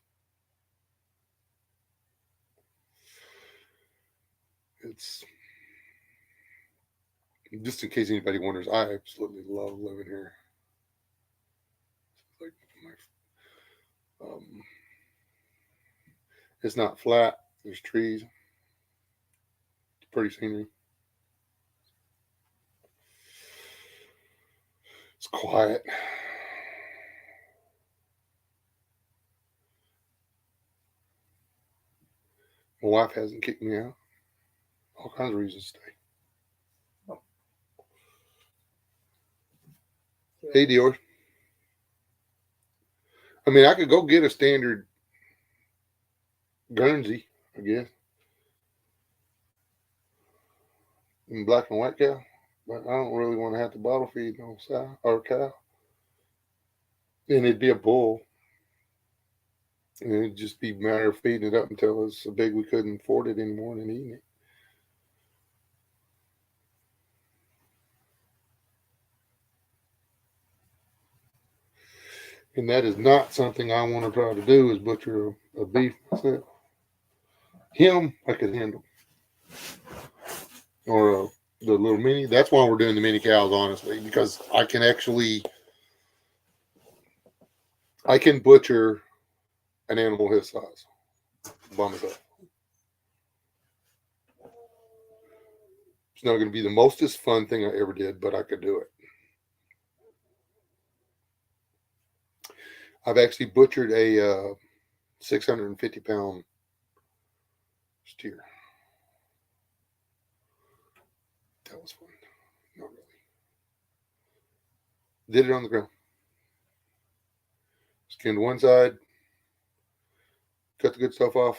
It's just in case anybody wonders, I absolutely love living here. Like it's not flat. There's trees. It's pretty scenery. It's quiet. My wife hasn't kicked me out. All kinds of reasons to stay. Oh. Hey, Dior. I mean, I could go get a standard Guernsey, I guess, in black and white cow, but I don't really want to have to bottle feed no sow or cow. And it'd be a bull. And it'd just be a matter of feeding it up until it's so big we couldn't afford it anymore and eating it. And that is not something I want to try to do, is butcher a beef myself. Him, I could handle. Or the little mini. That's why we're doing the mini cows, honestly, because I can butcher an animal his size by myself. It's not going to be the mostest fun thing I ever did, but I could do it. I've actually butchered a 650-pound steer. That was fun. Not really. Did it on the ground. Skinned one side, cut the good stuff off,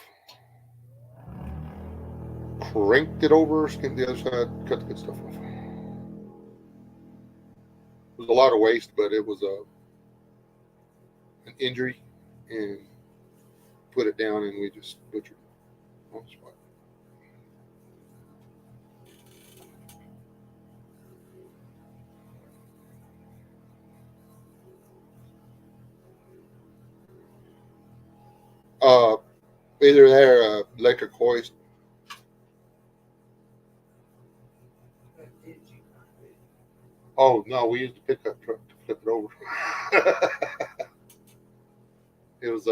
cranked it over, skinned the other side, cut the good stuff off. It was a lot of waste, but it was an injury, and put it down, and we just butchered it on the spot. Either there, electric hoist. Oh no, we used a pickup truck to flip it over. It was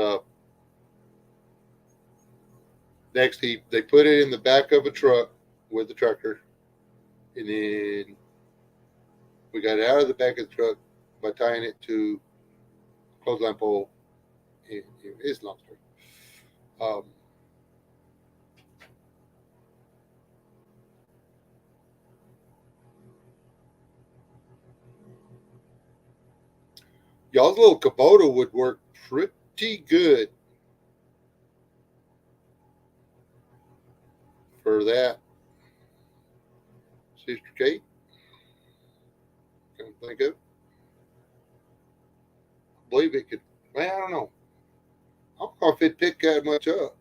Next, they put it in the back of a truck with the tractor, and then we got it out of the back of the truck by tying it to a clothesline pole. It's a long story. Y'all's little Kubota would work pretty good for that. Sister Kate, can I think of? I believe it could. Man, I don't know. I don't know if it'd pick that much up.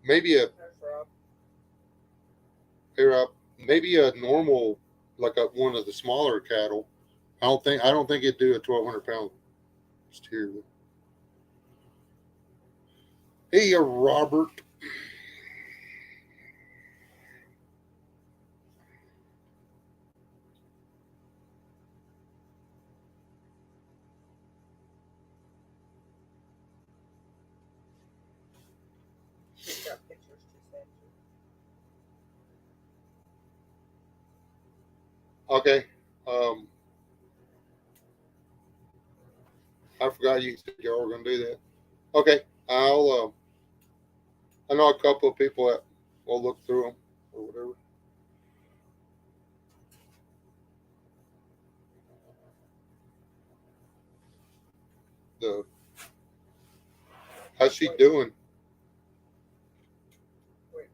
Maybe a maybe a normal, like one of the smaller cattle. I don't think it'd do a 1,200-pound steer. Hey, Robert. Got pictures to send you. Okay. I forgot you said y'all were gonna do that. Okay. I know a couple of people that will look through them or whatever. How's she doing? Wait,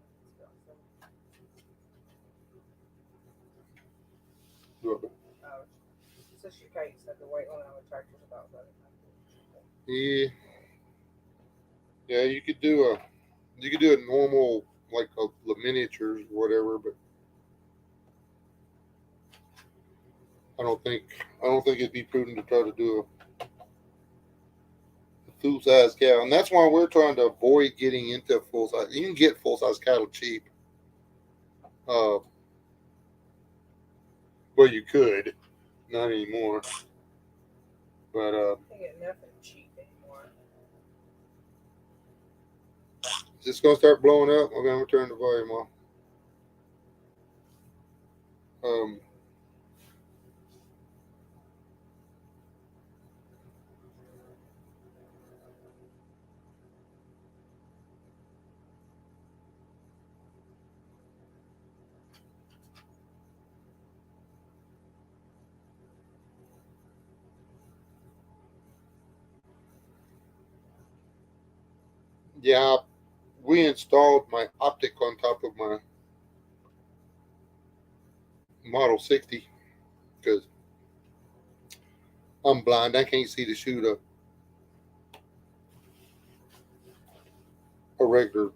Sister Kate said the weight limit on the tractor's about 700. Yeah. Yeah, you could do a normal, like the miniatures or whatever, but I don't think it'd be prudent to try to do a full size cow, and that's why we're trying to avoid getting into full size. You can get full size cattle cheap. Well, you could, not anymore. But I can't get nothing cheap anymore. is this gonna start blowing up? I'm gonna turn the volume off. Yeah, we installed my optic on top of my Model 60 because I'm blind. I can't see to shoot a regular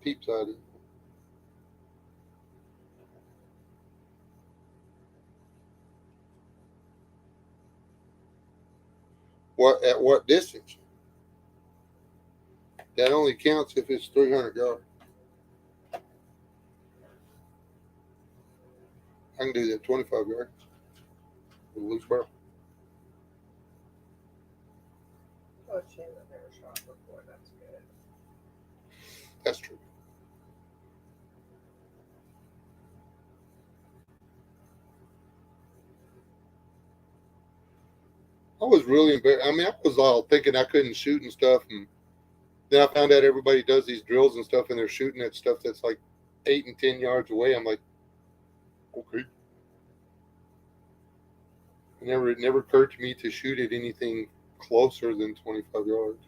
peep sighted. At what distance? That only counts if it's 300 yards. I can do that 25 yards with a loose barrel. Oh, shit, I've never shot before. That's good. That's true. I was really embarrassed. I mean, I was all thinking I couldn't shoot and stuff, and then I found out everybody does these drills and stuff, and they're shooting at stuff that's like 8 and 10 yards away. I'm like, okay. It never occurred to me to shoot at anything closer than 25 yards.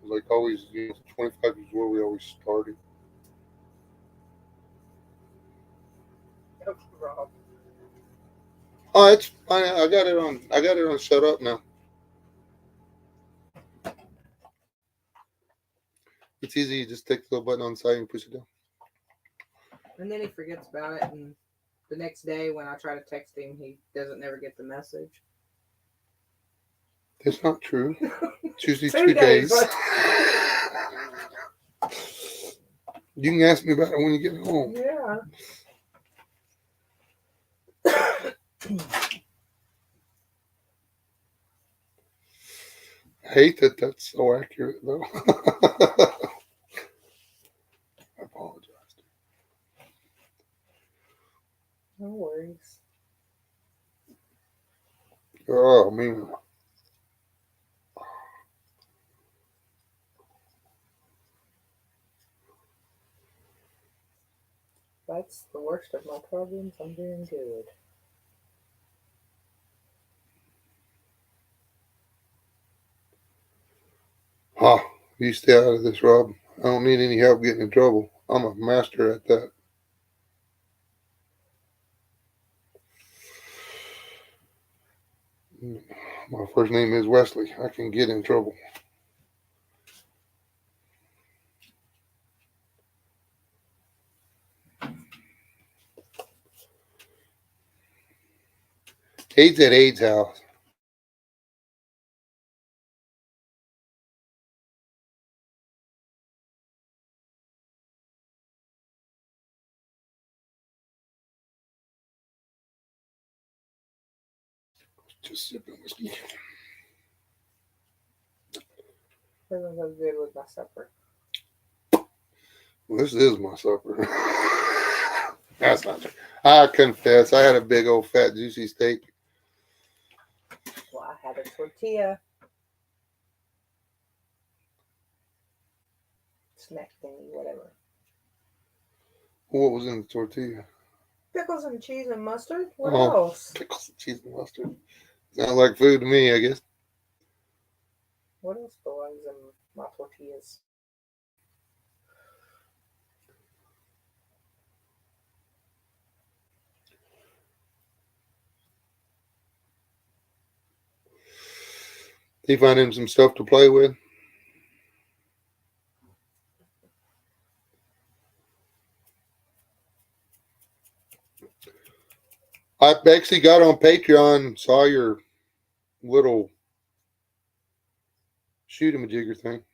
Like always, 25 is where we always started. Okay, Rob. Oh, it's fine. I got it on. I got it on. Shut up now. It's easy. You just take the little button on the side and push it down. And then he forgets about it, and the next day when I try to text him, he doesn't never get the message. That's not true. It's usually 2 2 days. days. You can ask me about it when you get home. Yeah. I hate that that's so accurate, though. I apologize. No worries. Oh, man. That's the worst of my problems. I'm doing good. Ah, you stay out of this, Rob. I don't need any help getting in trouble. I'm a master at that. My first name is Wesley. I can get in trouble. AIDS at AIDS house. Just sipping whiskey. Doesn't go good with my supper. Well, this is my supper. That's not true. I confess, I had a big old fat juicy steak. Well, I had a tortilla. Snack thingy, whatever. What was in the tortilla? Pickles and cheese and mustard? What Oh. else? Pickles, cheese, and mustard. Sounds like food to me, I guess. What else belongs in my tortillas? He find him some stuff to play with. I actually got on Patreon, saw your little shoot 'em a jigger thing.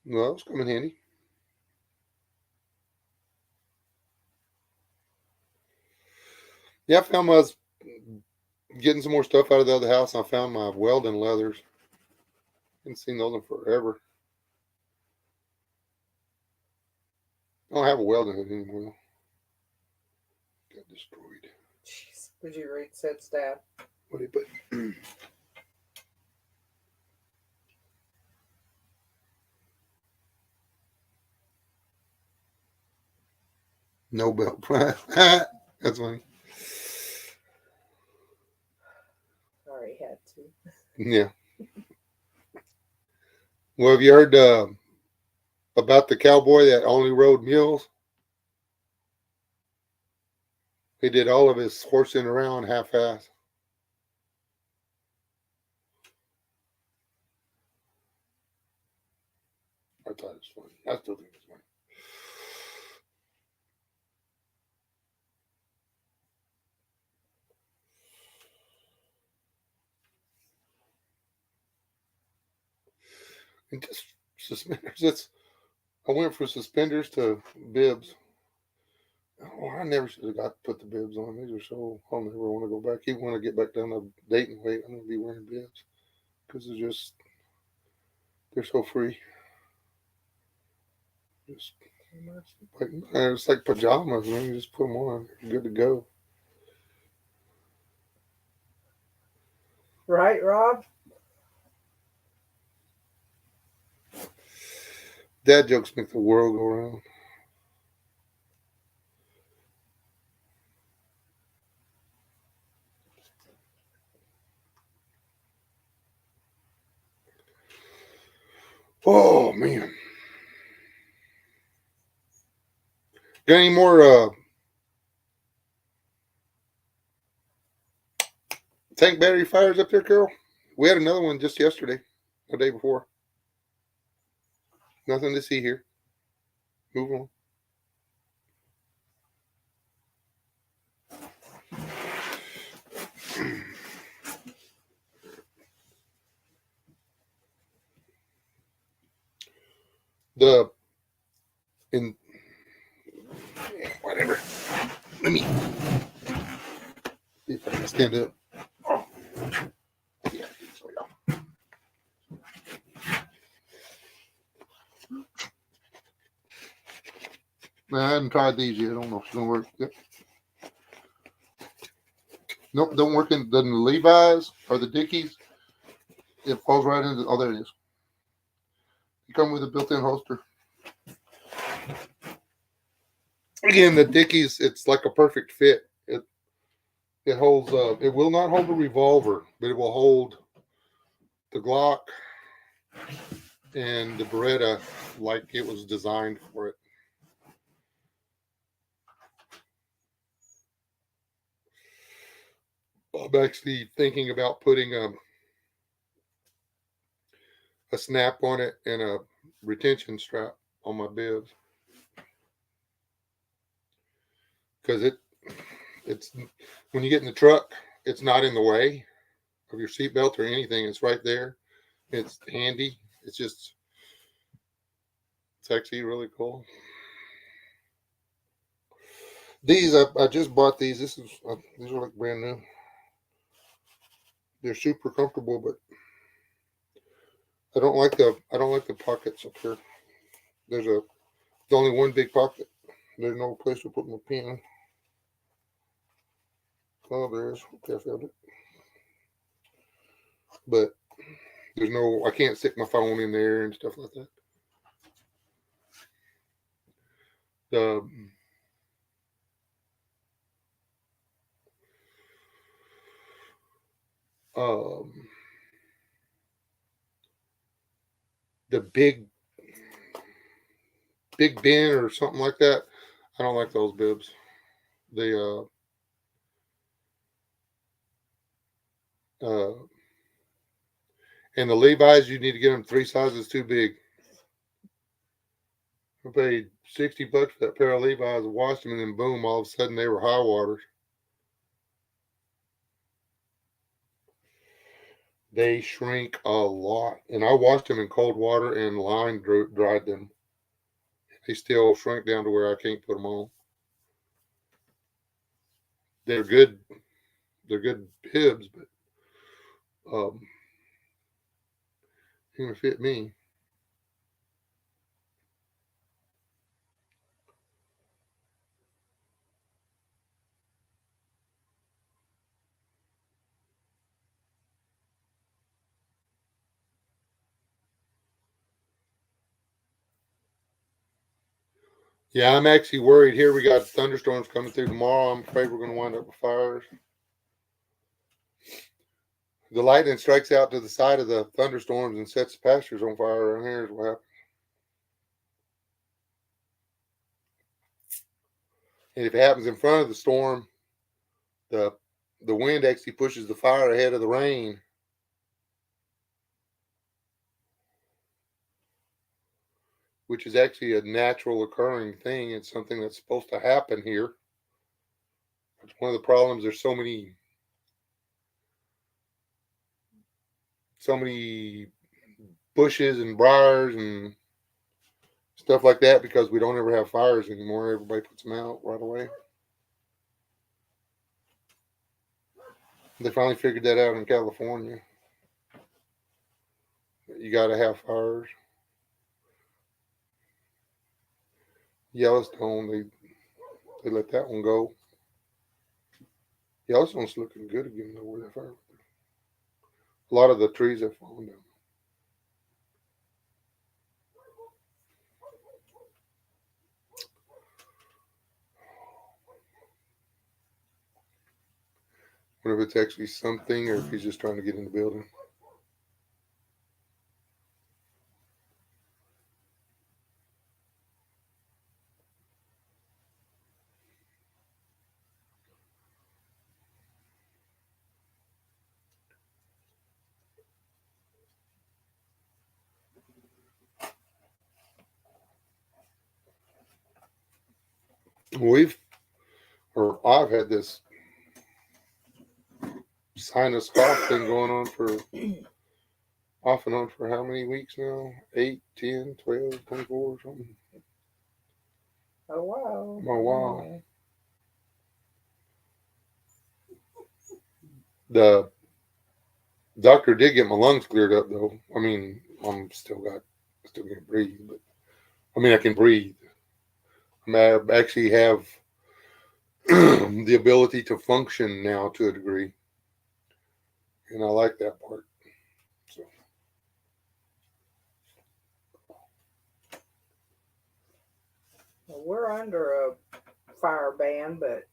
Well, it's coming handy. Yeah, I found I was getting some more stuff out of the other house. I found my welding leathers. Haven't seen those in forever. I don't have a welding hood anymore. Got destroyed. Jeez. Did you read Sid's dad? What did he put? Nobel Prize. That's funny. Sorry, had to. Yeah. Well, have you heard about the cowboy that only rode mules? He did all of his horsing around half-ass. I thought it was funny. I still think it's funny. And just suspenders. I went from suspenders to bibs. Oh, I never should have got to put the bibs on. These are so. I'll never want to go back. Even when I get back down to dating weight, I'm gonna be wearing bibs because they're so free. Just like it's like pajamas, man. You just put them on, you're good to go. Right, Rob? Dad jokes make the world go round. Oh man. Got any more tank battery fires up there, Carol? We had another one just yesterday, the day before. Nothing to see here. Move on. The in whatever. Let me see if I can stand up. Oh. Yeah, so yeah. Man, I haven't tried these yet. I don't know if it's gonna work. Yep. Nope, don't work in the Levi's or the Dickies. It falls right into. Oh, there it is. You come with a built-in holster. Again, the Dickies, it's like a perfect fit. It holds. It will not hold a revolver, but it will hold the Glock and the Beretta like it was designed for it. I'm actually thinking about putting a snap on it and a retention strap on my bibs because it's when you get in the truck, it's not in the way of your seatbelt or anything. It's right there. It's handy. It's actually really cool. These I just bought these. These are like brand new. They're super comfortable, but I don't like the pockets up here. There's only one big pocket. There's no place to put my pen. Oh, there is. Okay, I found it. But I can't stick my phone in there and stuff like that. The um, the Big Ben or something like that. I don't like those bibs. They and the Levi's, you need to get them 3 sizes too big. I paid $60 for that pair of Levi's. I washed them and then boom, all of a sudden they were high waters. They shrink a lot, and I washed them in cold water and line dried them. They still shrink down to where I can't put them on. They're good. They're good bibs, but ain't gonna fit me. Yeah, I'm actually worried. Here we got thunderstorms coming through tomorrow. I'm afraid we're going to wind up with fires. The lightning strikes out to the side of the thunderstorms and sets the pastures on fire around here is what happens. And if it happens in front of the storm, the wind actually pushes the fire ahead of the rain. Which is actually a natural occurring thing. It's something that's supposed to happen here. It's one of the problems. There's so many bushes and briars and stuff like that because we don't ever have fires anymore. Everybody puts them out right away. They finally figured that out in California. You got to have fires. Yellowstone, they let that one go. Yellowstone's looking good again though with that fire. A lot of the trees have fallen down. I wonder if it's actually something or if he's just trying to get in the building. I've had this sinus cough thing going on for off and on for how many weeks now? 8, 10, 12, 24 or something. Oh wow. Oh, wow. The doctor did get my lungs cleared up though. I mean, I still can't breathe, but I mean I can breathe. I actually have the ability to function now to a degree. And I like that part. So Well, we're under a fire ban, but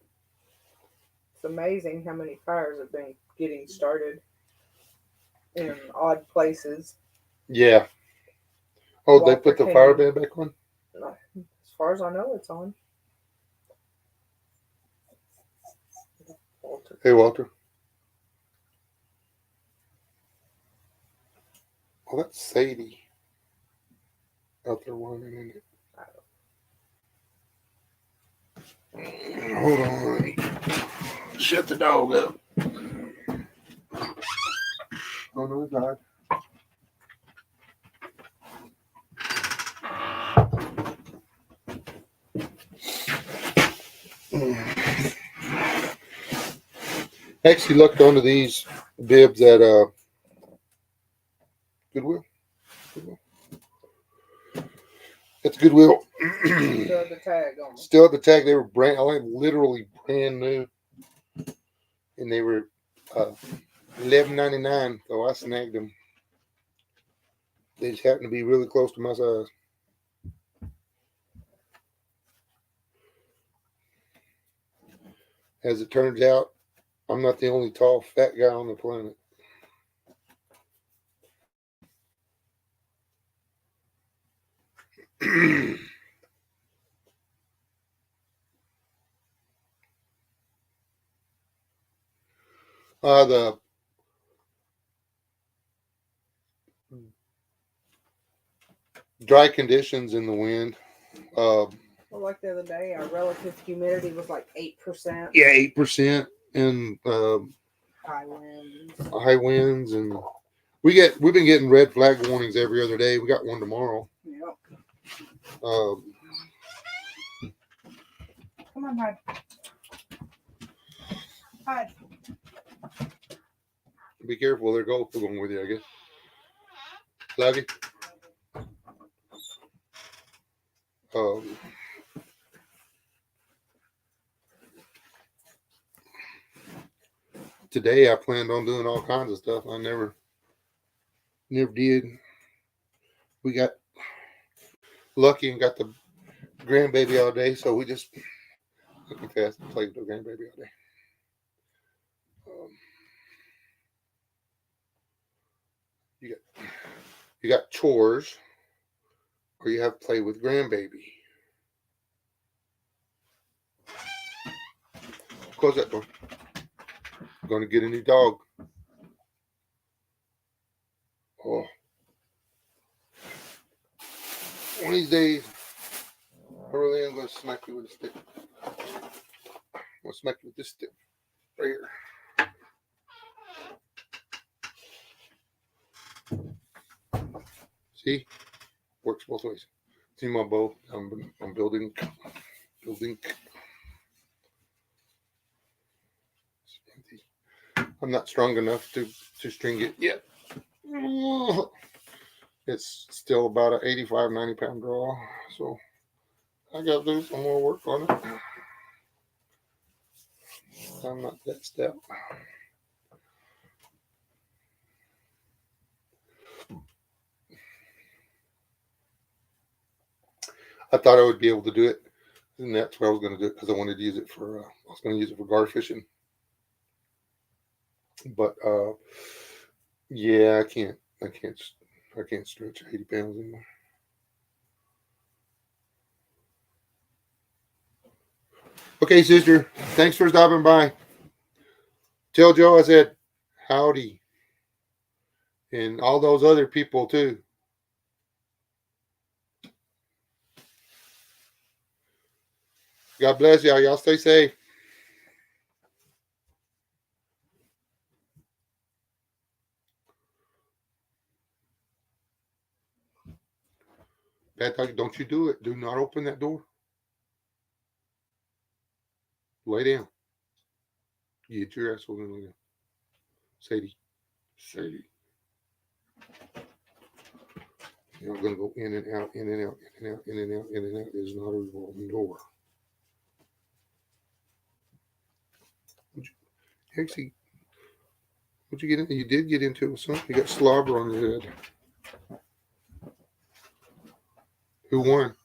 it's amazing how many fires have been getting started in odd places. yeah. Oh, they Walter put the came fire in. ban back on? As far as I know, it's on. Walter. Hey Walter. Oh, that's Sadie out there whining in it. Hold on. Shut the dog up. Oh no, God. Actually looked onto these bibs at Goodwill. It's Goodwill. Still had the tag on them. Still at the tag. They were literally brand new, and they were $11.99. So I snagged them. They just happened to be really close to my size. As it turns out, I'm not the only tall, fat guy on the planet. The dry conditions in the wind. Well, like the other day, our relative humidity was like 8%. Yeah, 8%, and High winds. high winds, and we've been getting red flag warnings every other day. We got one tomorrow. Yep. Come on, hide. Hide. Be careful. They're going with you, I guess. Love you. Today I planned on doing all kinds of stuff. I never did. We got lucky and got the grandbaby all day, so we just looking fast and played with the grandbaby all day. You got chores, or you have to play with grandbaby. Close that door. I'm going to get a new dog. Oh. One of these days, I really am going to smack you with a stick. I'm going to smack you with this stick right here. See? Works both ways. See my bow? I'm building. I'm not strong enough to string it yet. It's still about an 85, 90 pound draw. So I got to do some more work on it. I'm not that stout. I thought I would be able to do it, and that's what I was going to do it because I wanted to use it for. I was going to use it for gar fishing, but yeah, I can't stretch 80 pounds anymore. Okay, sister. Thanks for stopping by. Tell Joe I said howdy, and all those other people too. God bless y'all. Y'all stay safe. Bad dog, don't you do it. Do not open that door. Lay down. You get your ass over and lay down. Sadie. You're going to go in and out, in and out, in and out, in and out, in and out. It is not a revolving door. Actually, what'd you get into? You did get into it with something. You got slobber on your head. Who won?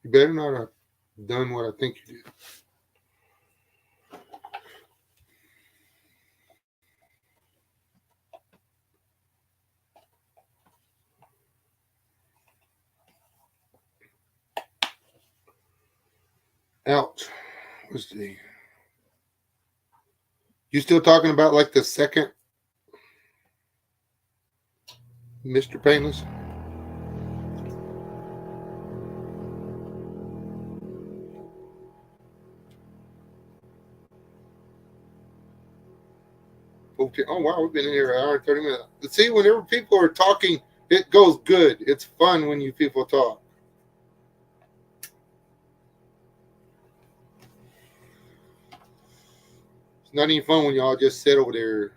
You better not have done what I think you did. Ouch. What's the? You still talking about like the second Mr. Painless? Okay. Oh wow, we've been in here an hour and 30 minutes. See, whenever people are talking, it goes good. It's fun when you people talk. It's not even fun when y'all just sit over there.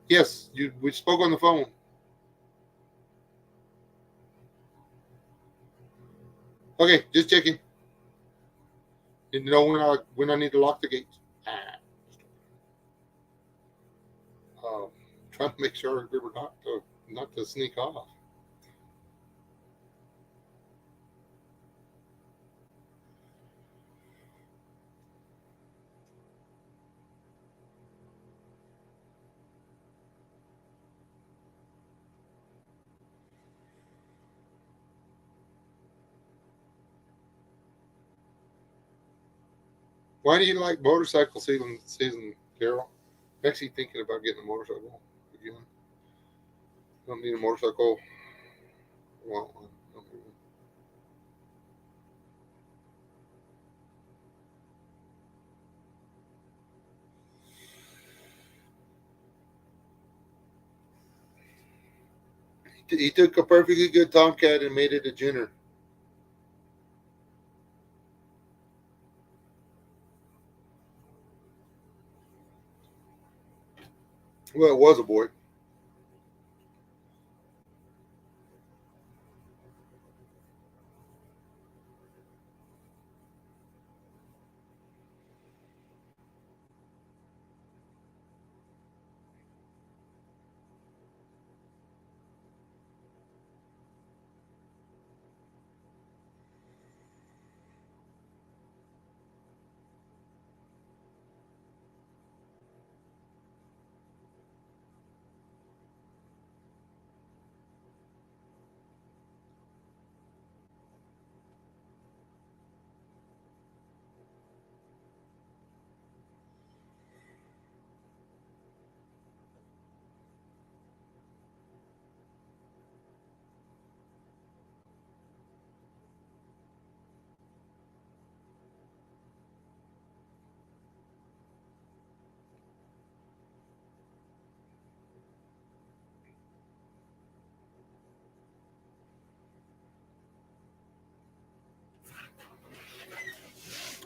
Yes, we spoke on the phone. Okay, just checking. Didn't know when I need to lock the gates. Trying to make sure we were not to sneak off. Why do you like motorcycle season, Carol? I'm actually thinking about getting a motorcycle again. Don't need a motorcycle. Well, he took a perfectly good Tomcat and made it a Jenner. Well, it was a boy.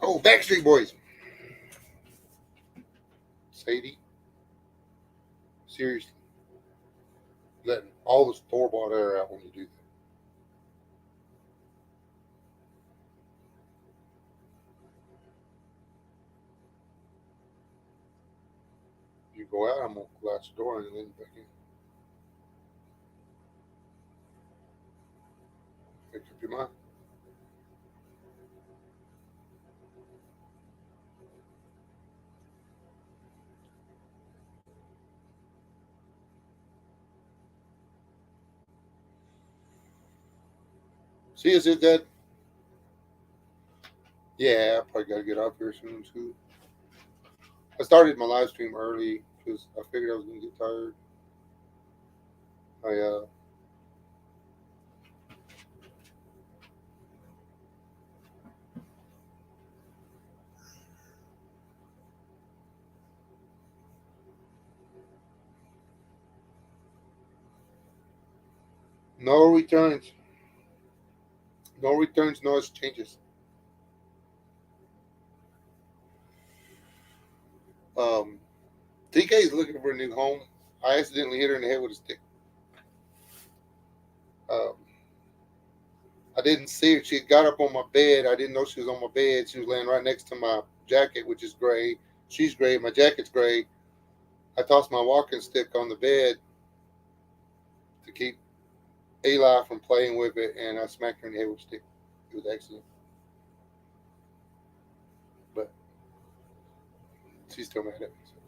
Oh, Backstreet Boys. Sadie. Seriously. Letting all the store-bought air out when you do that. You go out, I'm going to latch the door and then back in. Make up your mind. See, is it that? Yeah, I probably got to get off here soon too. I started my live stream early because I figured I was gonna get tired. No returns, no exchanges. TK is looking for a new home. I accidentally hit her in the head with a stick. Um, I didn't see her. She had got up on my bed. I didn't know she was on my bed. She was laying right next to my jacket, which is gray. She's gray. My jacket's gray. I tossed my walking stick on the bed to keep Eli from playing with it, and I smacked her in the head with a stick. It was an accident. But she's still mad at me. So.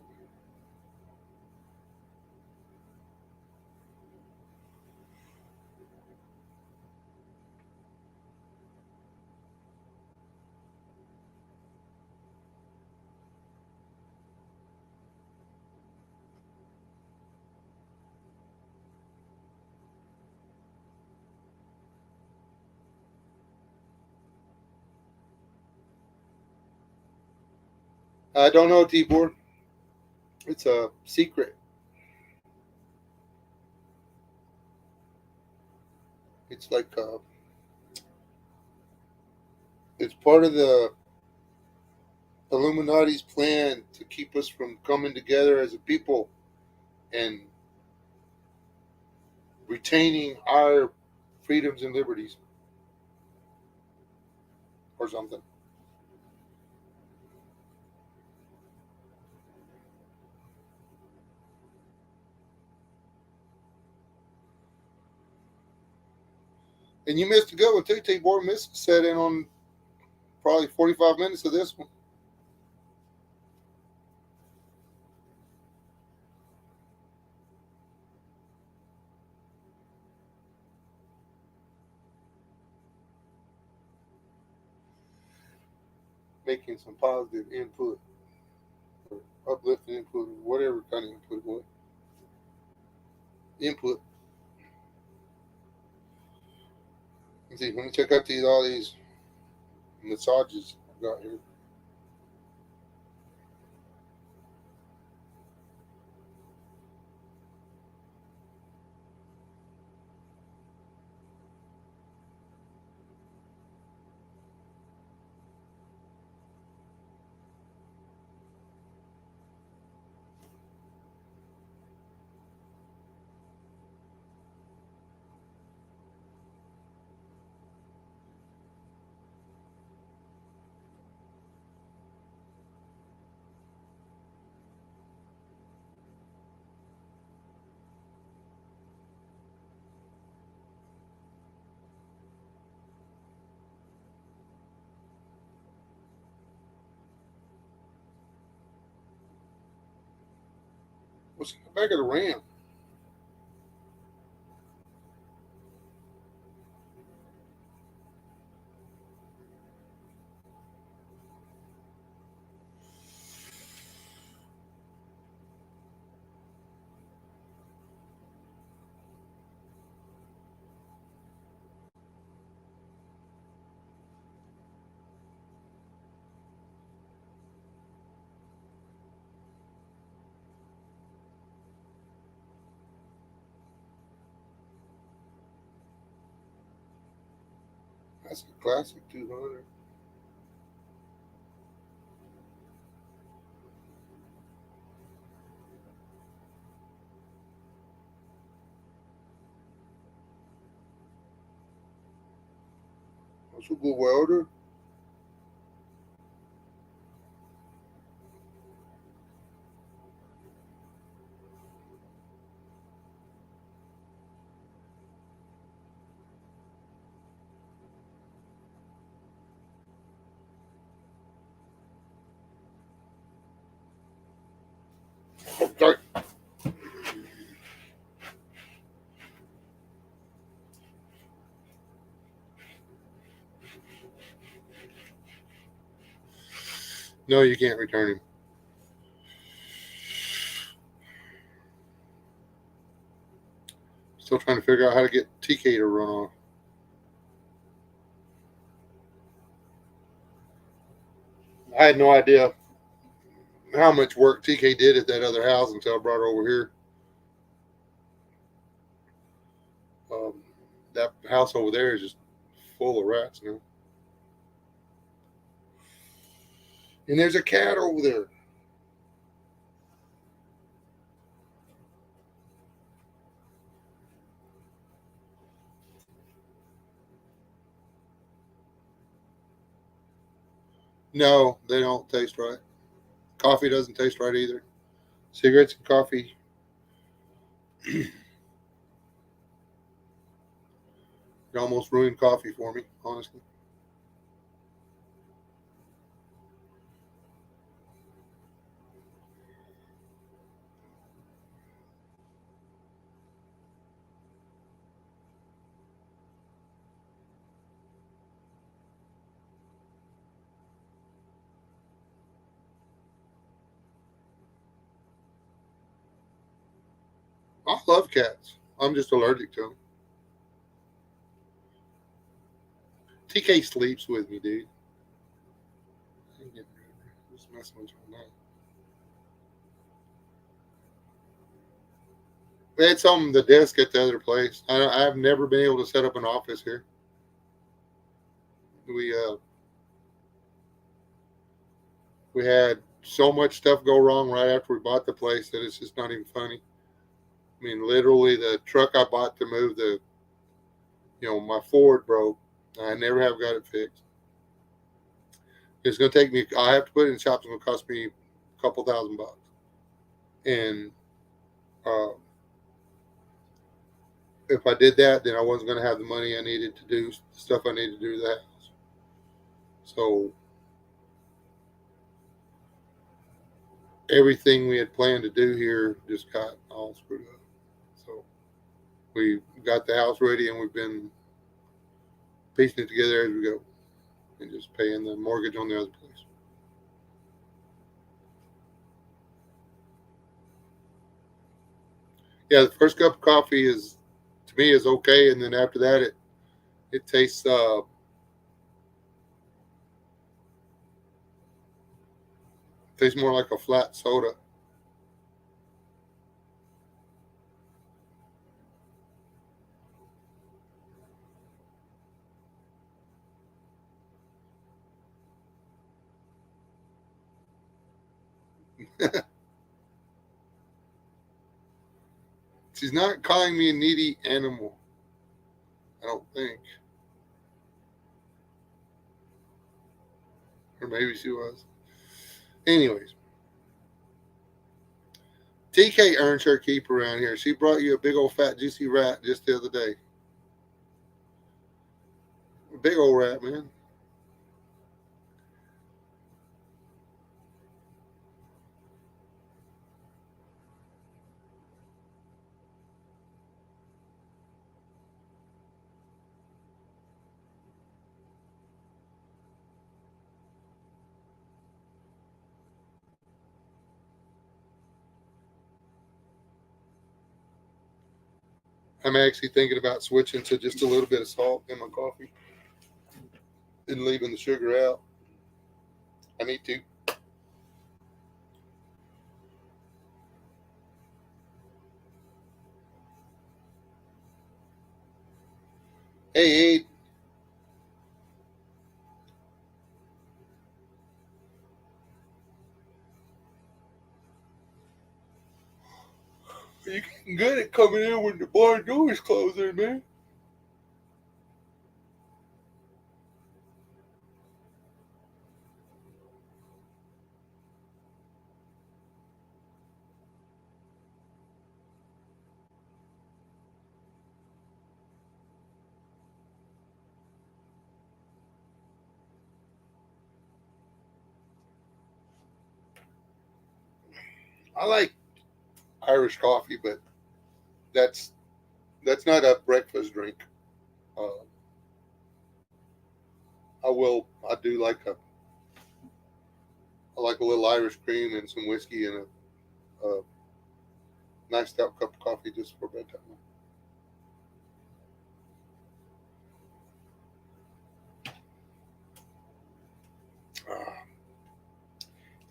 I don't know, T-Board. It's a secret. It's like it's part of the Illuminati's plan to keep us from coming together as a people and retaining our freedoms and liberties or something. And you missed a good one too, T-Board. Missed sat in on probably 45 minutes of this one. Making some positive input or uplifting input or whatever kind of input it was. Input. Let's see, let me check out all these massages I've got here. What's in the back of the Ram? That's a classic 200. That's a good welder. Sorry. No, you can't return him. Still trying to figure out how to get TK to run off. I had no idea how much work TK did at that other house until I brought her over here. That house over there is just full of rats now. And there's a cat over there. No, they don't taste right. Coffee doesn't taste right either. Cigarettes and coffee. It almost ruined coffee for me, honestly. I love cats. I'm just allergic to them. TK sleeps with me, dude. Just messing with you now. We had some on the desk at the other place. I've never been able to set up an office here. We had so much stuff go wrong right after we bought the place that it's just not even funny. I mean, literally, the truck I bought to move my Ford broke. I never have got it fixed. It's going to take me. I have to put it in the shop. It's going to cost me a couple $1,000. And if I did that, then I wasn't going to have the money I needed to do the stuff I needed to do to the house. So everything we had planned to do here just got all screwed up. So we got the house ready, and we've been piecing it together as we go, and just paying the mortgage on the other place. Yeah, the first cup of coffee is, to me, is okay, and then after that, it tastes more like a flat soda. She's not calling me a needy animal. I don't think. Or maybe she was. Anyways, TK earns her keep around here. She brought you a big old fat juicy rat just the other day. A big old rat, man. I'm actually thinking about switching to just a little bit of salt in my coffee and leaving the sugar out. I need to. Hey, you're getting good at coming in when the bar door is closing, man. I like Irish coffee, but that's not a breakfast drink. Uh, I do like I like a little Irish cream and some whiskey and a nice stout cup of coffee just for bedtime.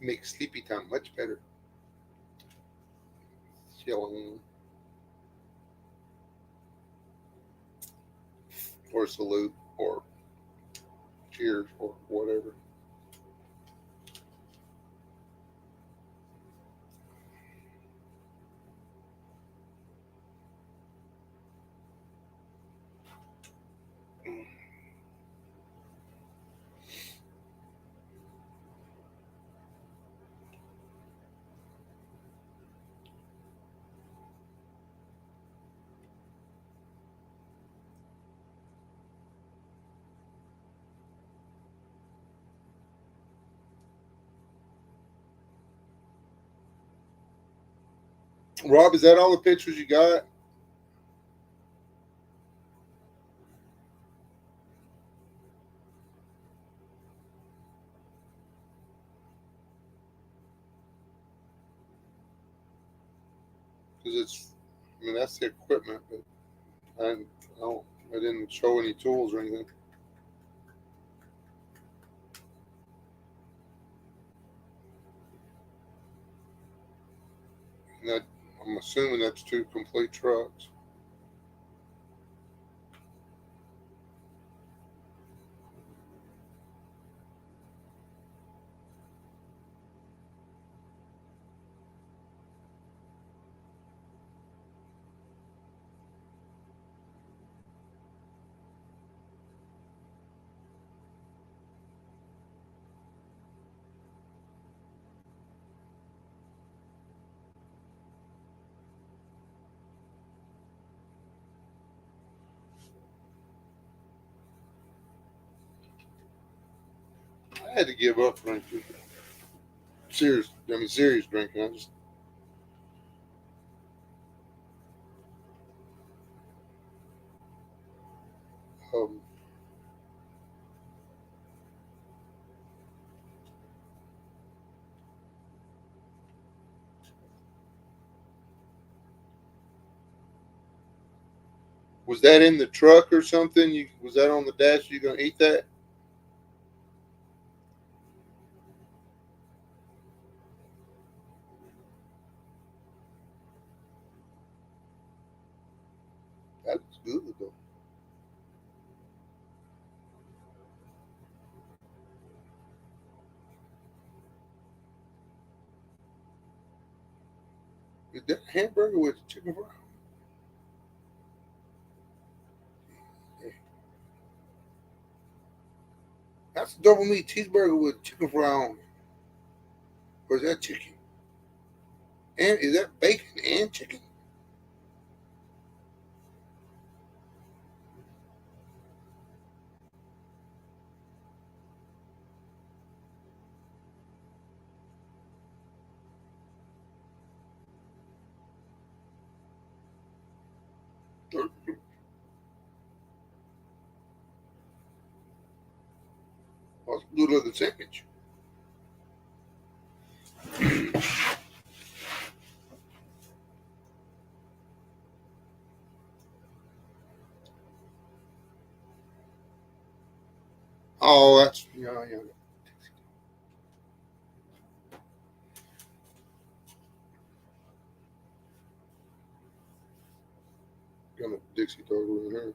Makes sleepy time much better. Yelling or salute or cheers or whatever. Rob, is that all the pictures you got? Because I mean, that's the equipment, but I didn't show any tools or anything. And that, I'm assuming that's 2 complete trucks. I had to give up drinking. Serious drinking. I just um, was that in the truck or something? Was that on the dash? You gonna eat that? That's good though. Is that a hamburger with chicken fry? That's a double meat cheeseburger with chicken fry on it. Or is that chicken? And is that bacon and chicken? What's a good looking sandwich? Oh, that's yeah. Got a Dixie dog over here.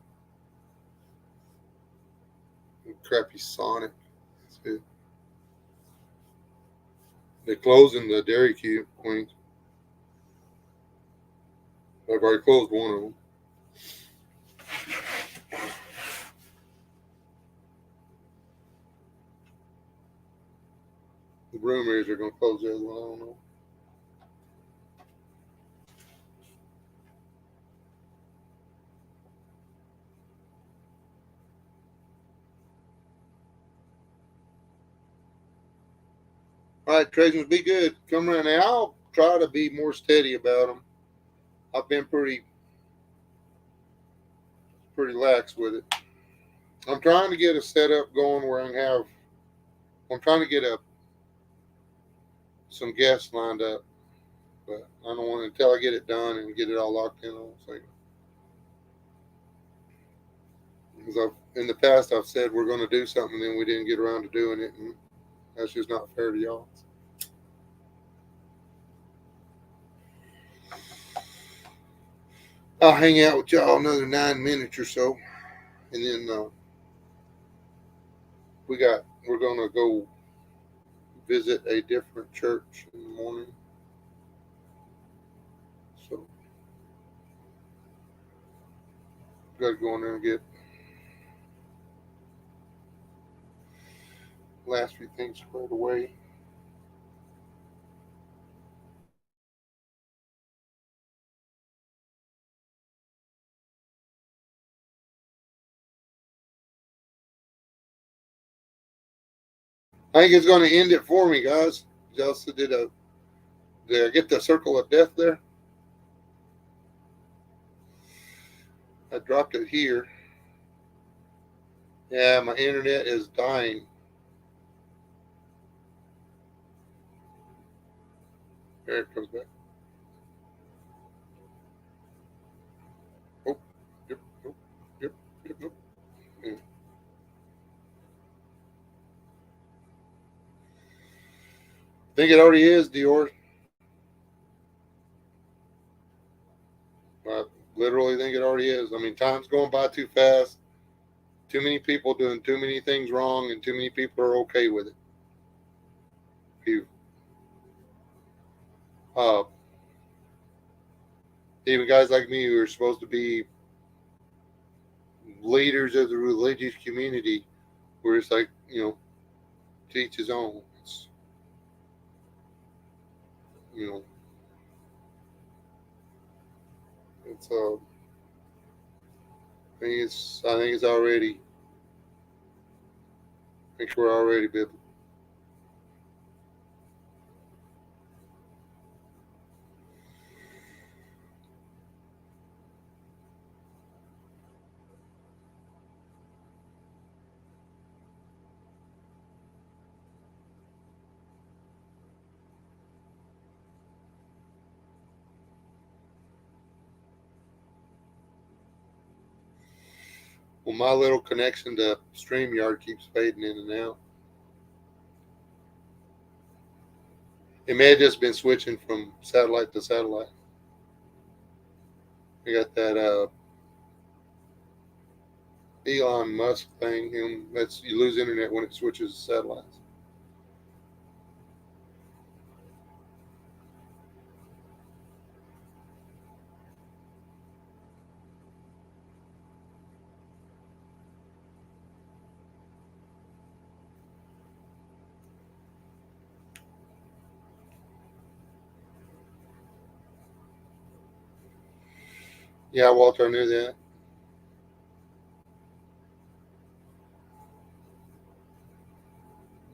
Crappy Sonic. That's it. They're closing the Dairy Queen. They've already closed one of them. The rumor is they're going to close the other one. I don't know. All right, Trojans, be good. Come around. Now, I'll try to be more steady about them. I've been pretty lax with it. I'm trying to get a setup going where I can have. I'm trying to get some guests lined up, but I don't want until I get it done and get it all locked in. I don't think. Because in the past I've said we're going to do something, then we didn't get around to doing it, and that's just not fair to y'all. I'll hang out with y'all another 9 minutes or so, and then we're gonna go visit a different church in the morning. So got to go in there and get last few things squared away. I think it's going to end it for me, guys. Just did I get the circle of death there? I dropped it here. Yeah, my internet is dying. There it comes back. Oh, yep, nope, yep, yep, nope. Yeah. I think it already is, Dior. I literally think it already is. I mean, time's going by too fast. Too many people doing too many things wrong, and too many people are okay with it. You, uh, even guys like me who are supposed to be leaders of the religious community, where it's like, to each his own. It's, you know, it's I think it's already. I think we're already biblical. Well, my little connection to StreamYard keeps fading in and out. It may have just been switching from satellite to satellite. I got that Elon Musk thing, and you lose internet when it switches to satellites. Yeah, Walter, I knew that.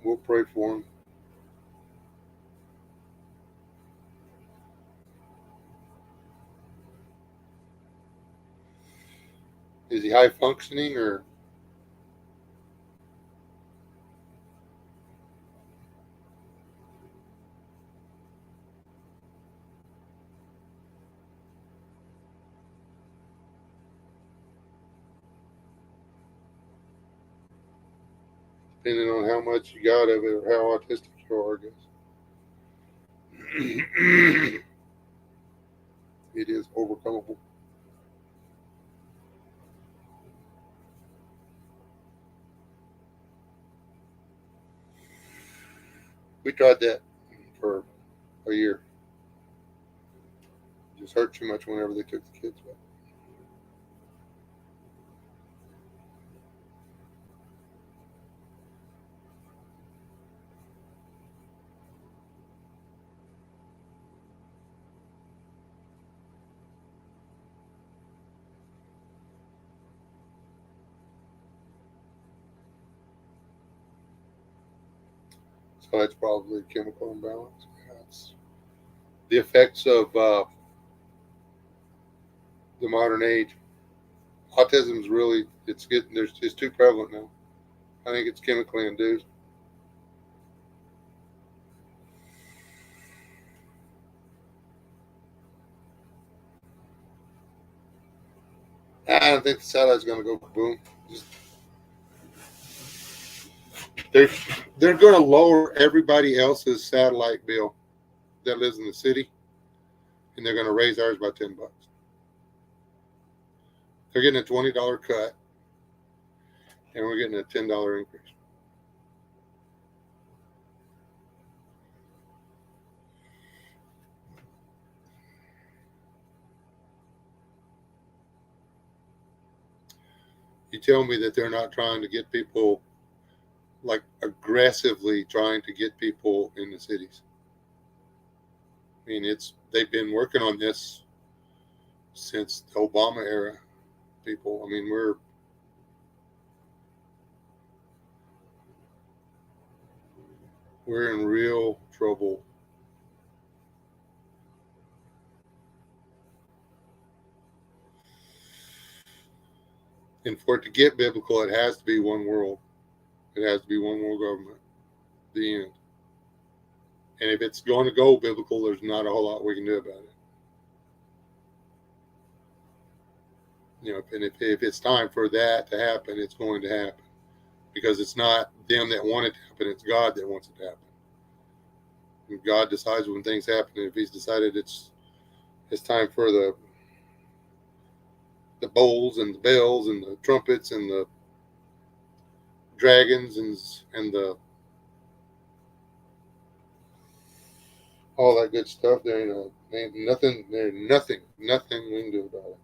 We'll pray for him. Is he high functioning or? Depending on how much you got of it or how autistic you are, I guess. It is overcomable. We tried that for a year. It just hurt too much whenever they took the kids back. So that's probably chemical imbalance. Yeah, it's the effects of the modern age. Autism is really it's too prevalent now. I think it's chemically induced. I don't think the satellite's going to go boom. They're they're going to lower everybody else's satellite bill that lives in the city, and they're going to raise ours by $10. They're getting a $20 cut, and we're getting a $10 increase. You tell me that they're not trying to get people, like aggressively trying to get people in the cities. I mean, they've been working on this since the Obama era. People, I mean, we're in real trouble. And for it to get biblical, it has to be one world. It has to be one world government. The end. And if it's going to go biblical, there's not a whole lot we can do about it. You know, and if it's time for that to happen, it's going to happen. Because it's not them that want it to happen, it's God that wants it to happen. And God decides when things happen. And if He's decided it's time for the bowls and the bells and the trumpets and the dragons and the all that good stuff, there ain't nothing we can do about it.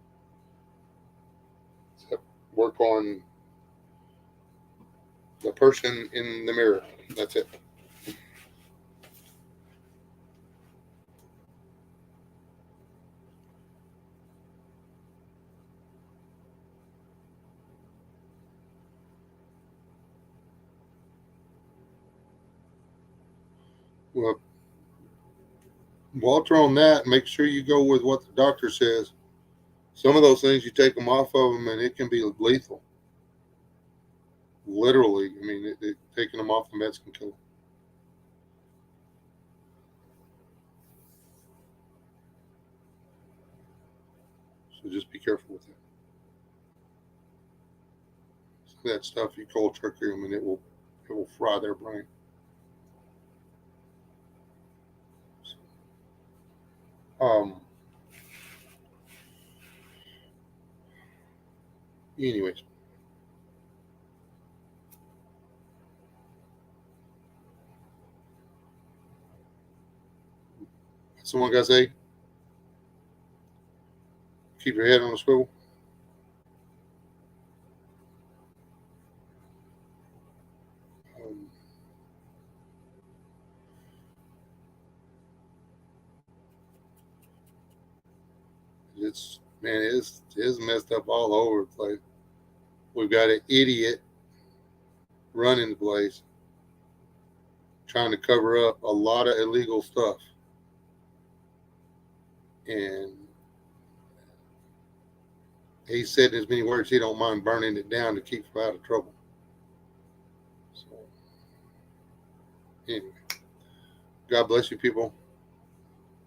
Except work on the person in the mirror. That's it. Well, Walter, on that, make sure you go with what the doctor says. Some of those things, you take them off of them and it can be lethal. Literally, I mean, taking them off the meds can kill them. So just be careful with that. Some of that stuff, you cold turkey them and it will fry their brain. Anyways. Someone got to say, keep your head on a swivel. It's messed up all over the place. We've got an idiot running the place, trying to cover up a lot of illegal stuff, and he said in as many words he don't mind burning it down to keep him out of trouble. So anyway, God bless you, people.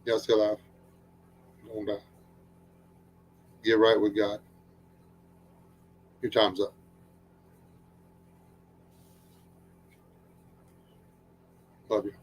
Y'all still alive. Don't die. Get right with God. Your time's up. Love you.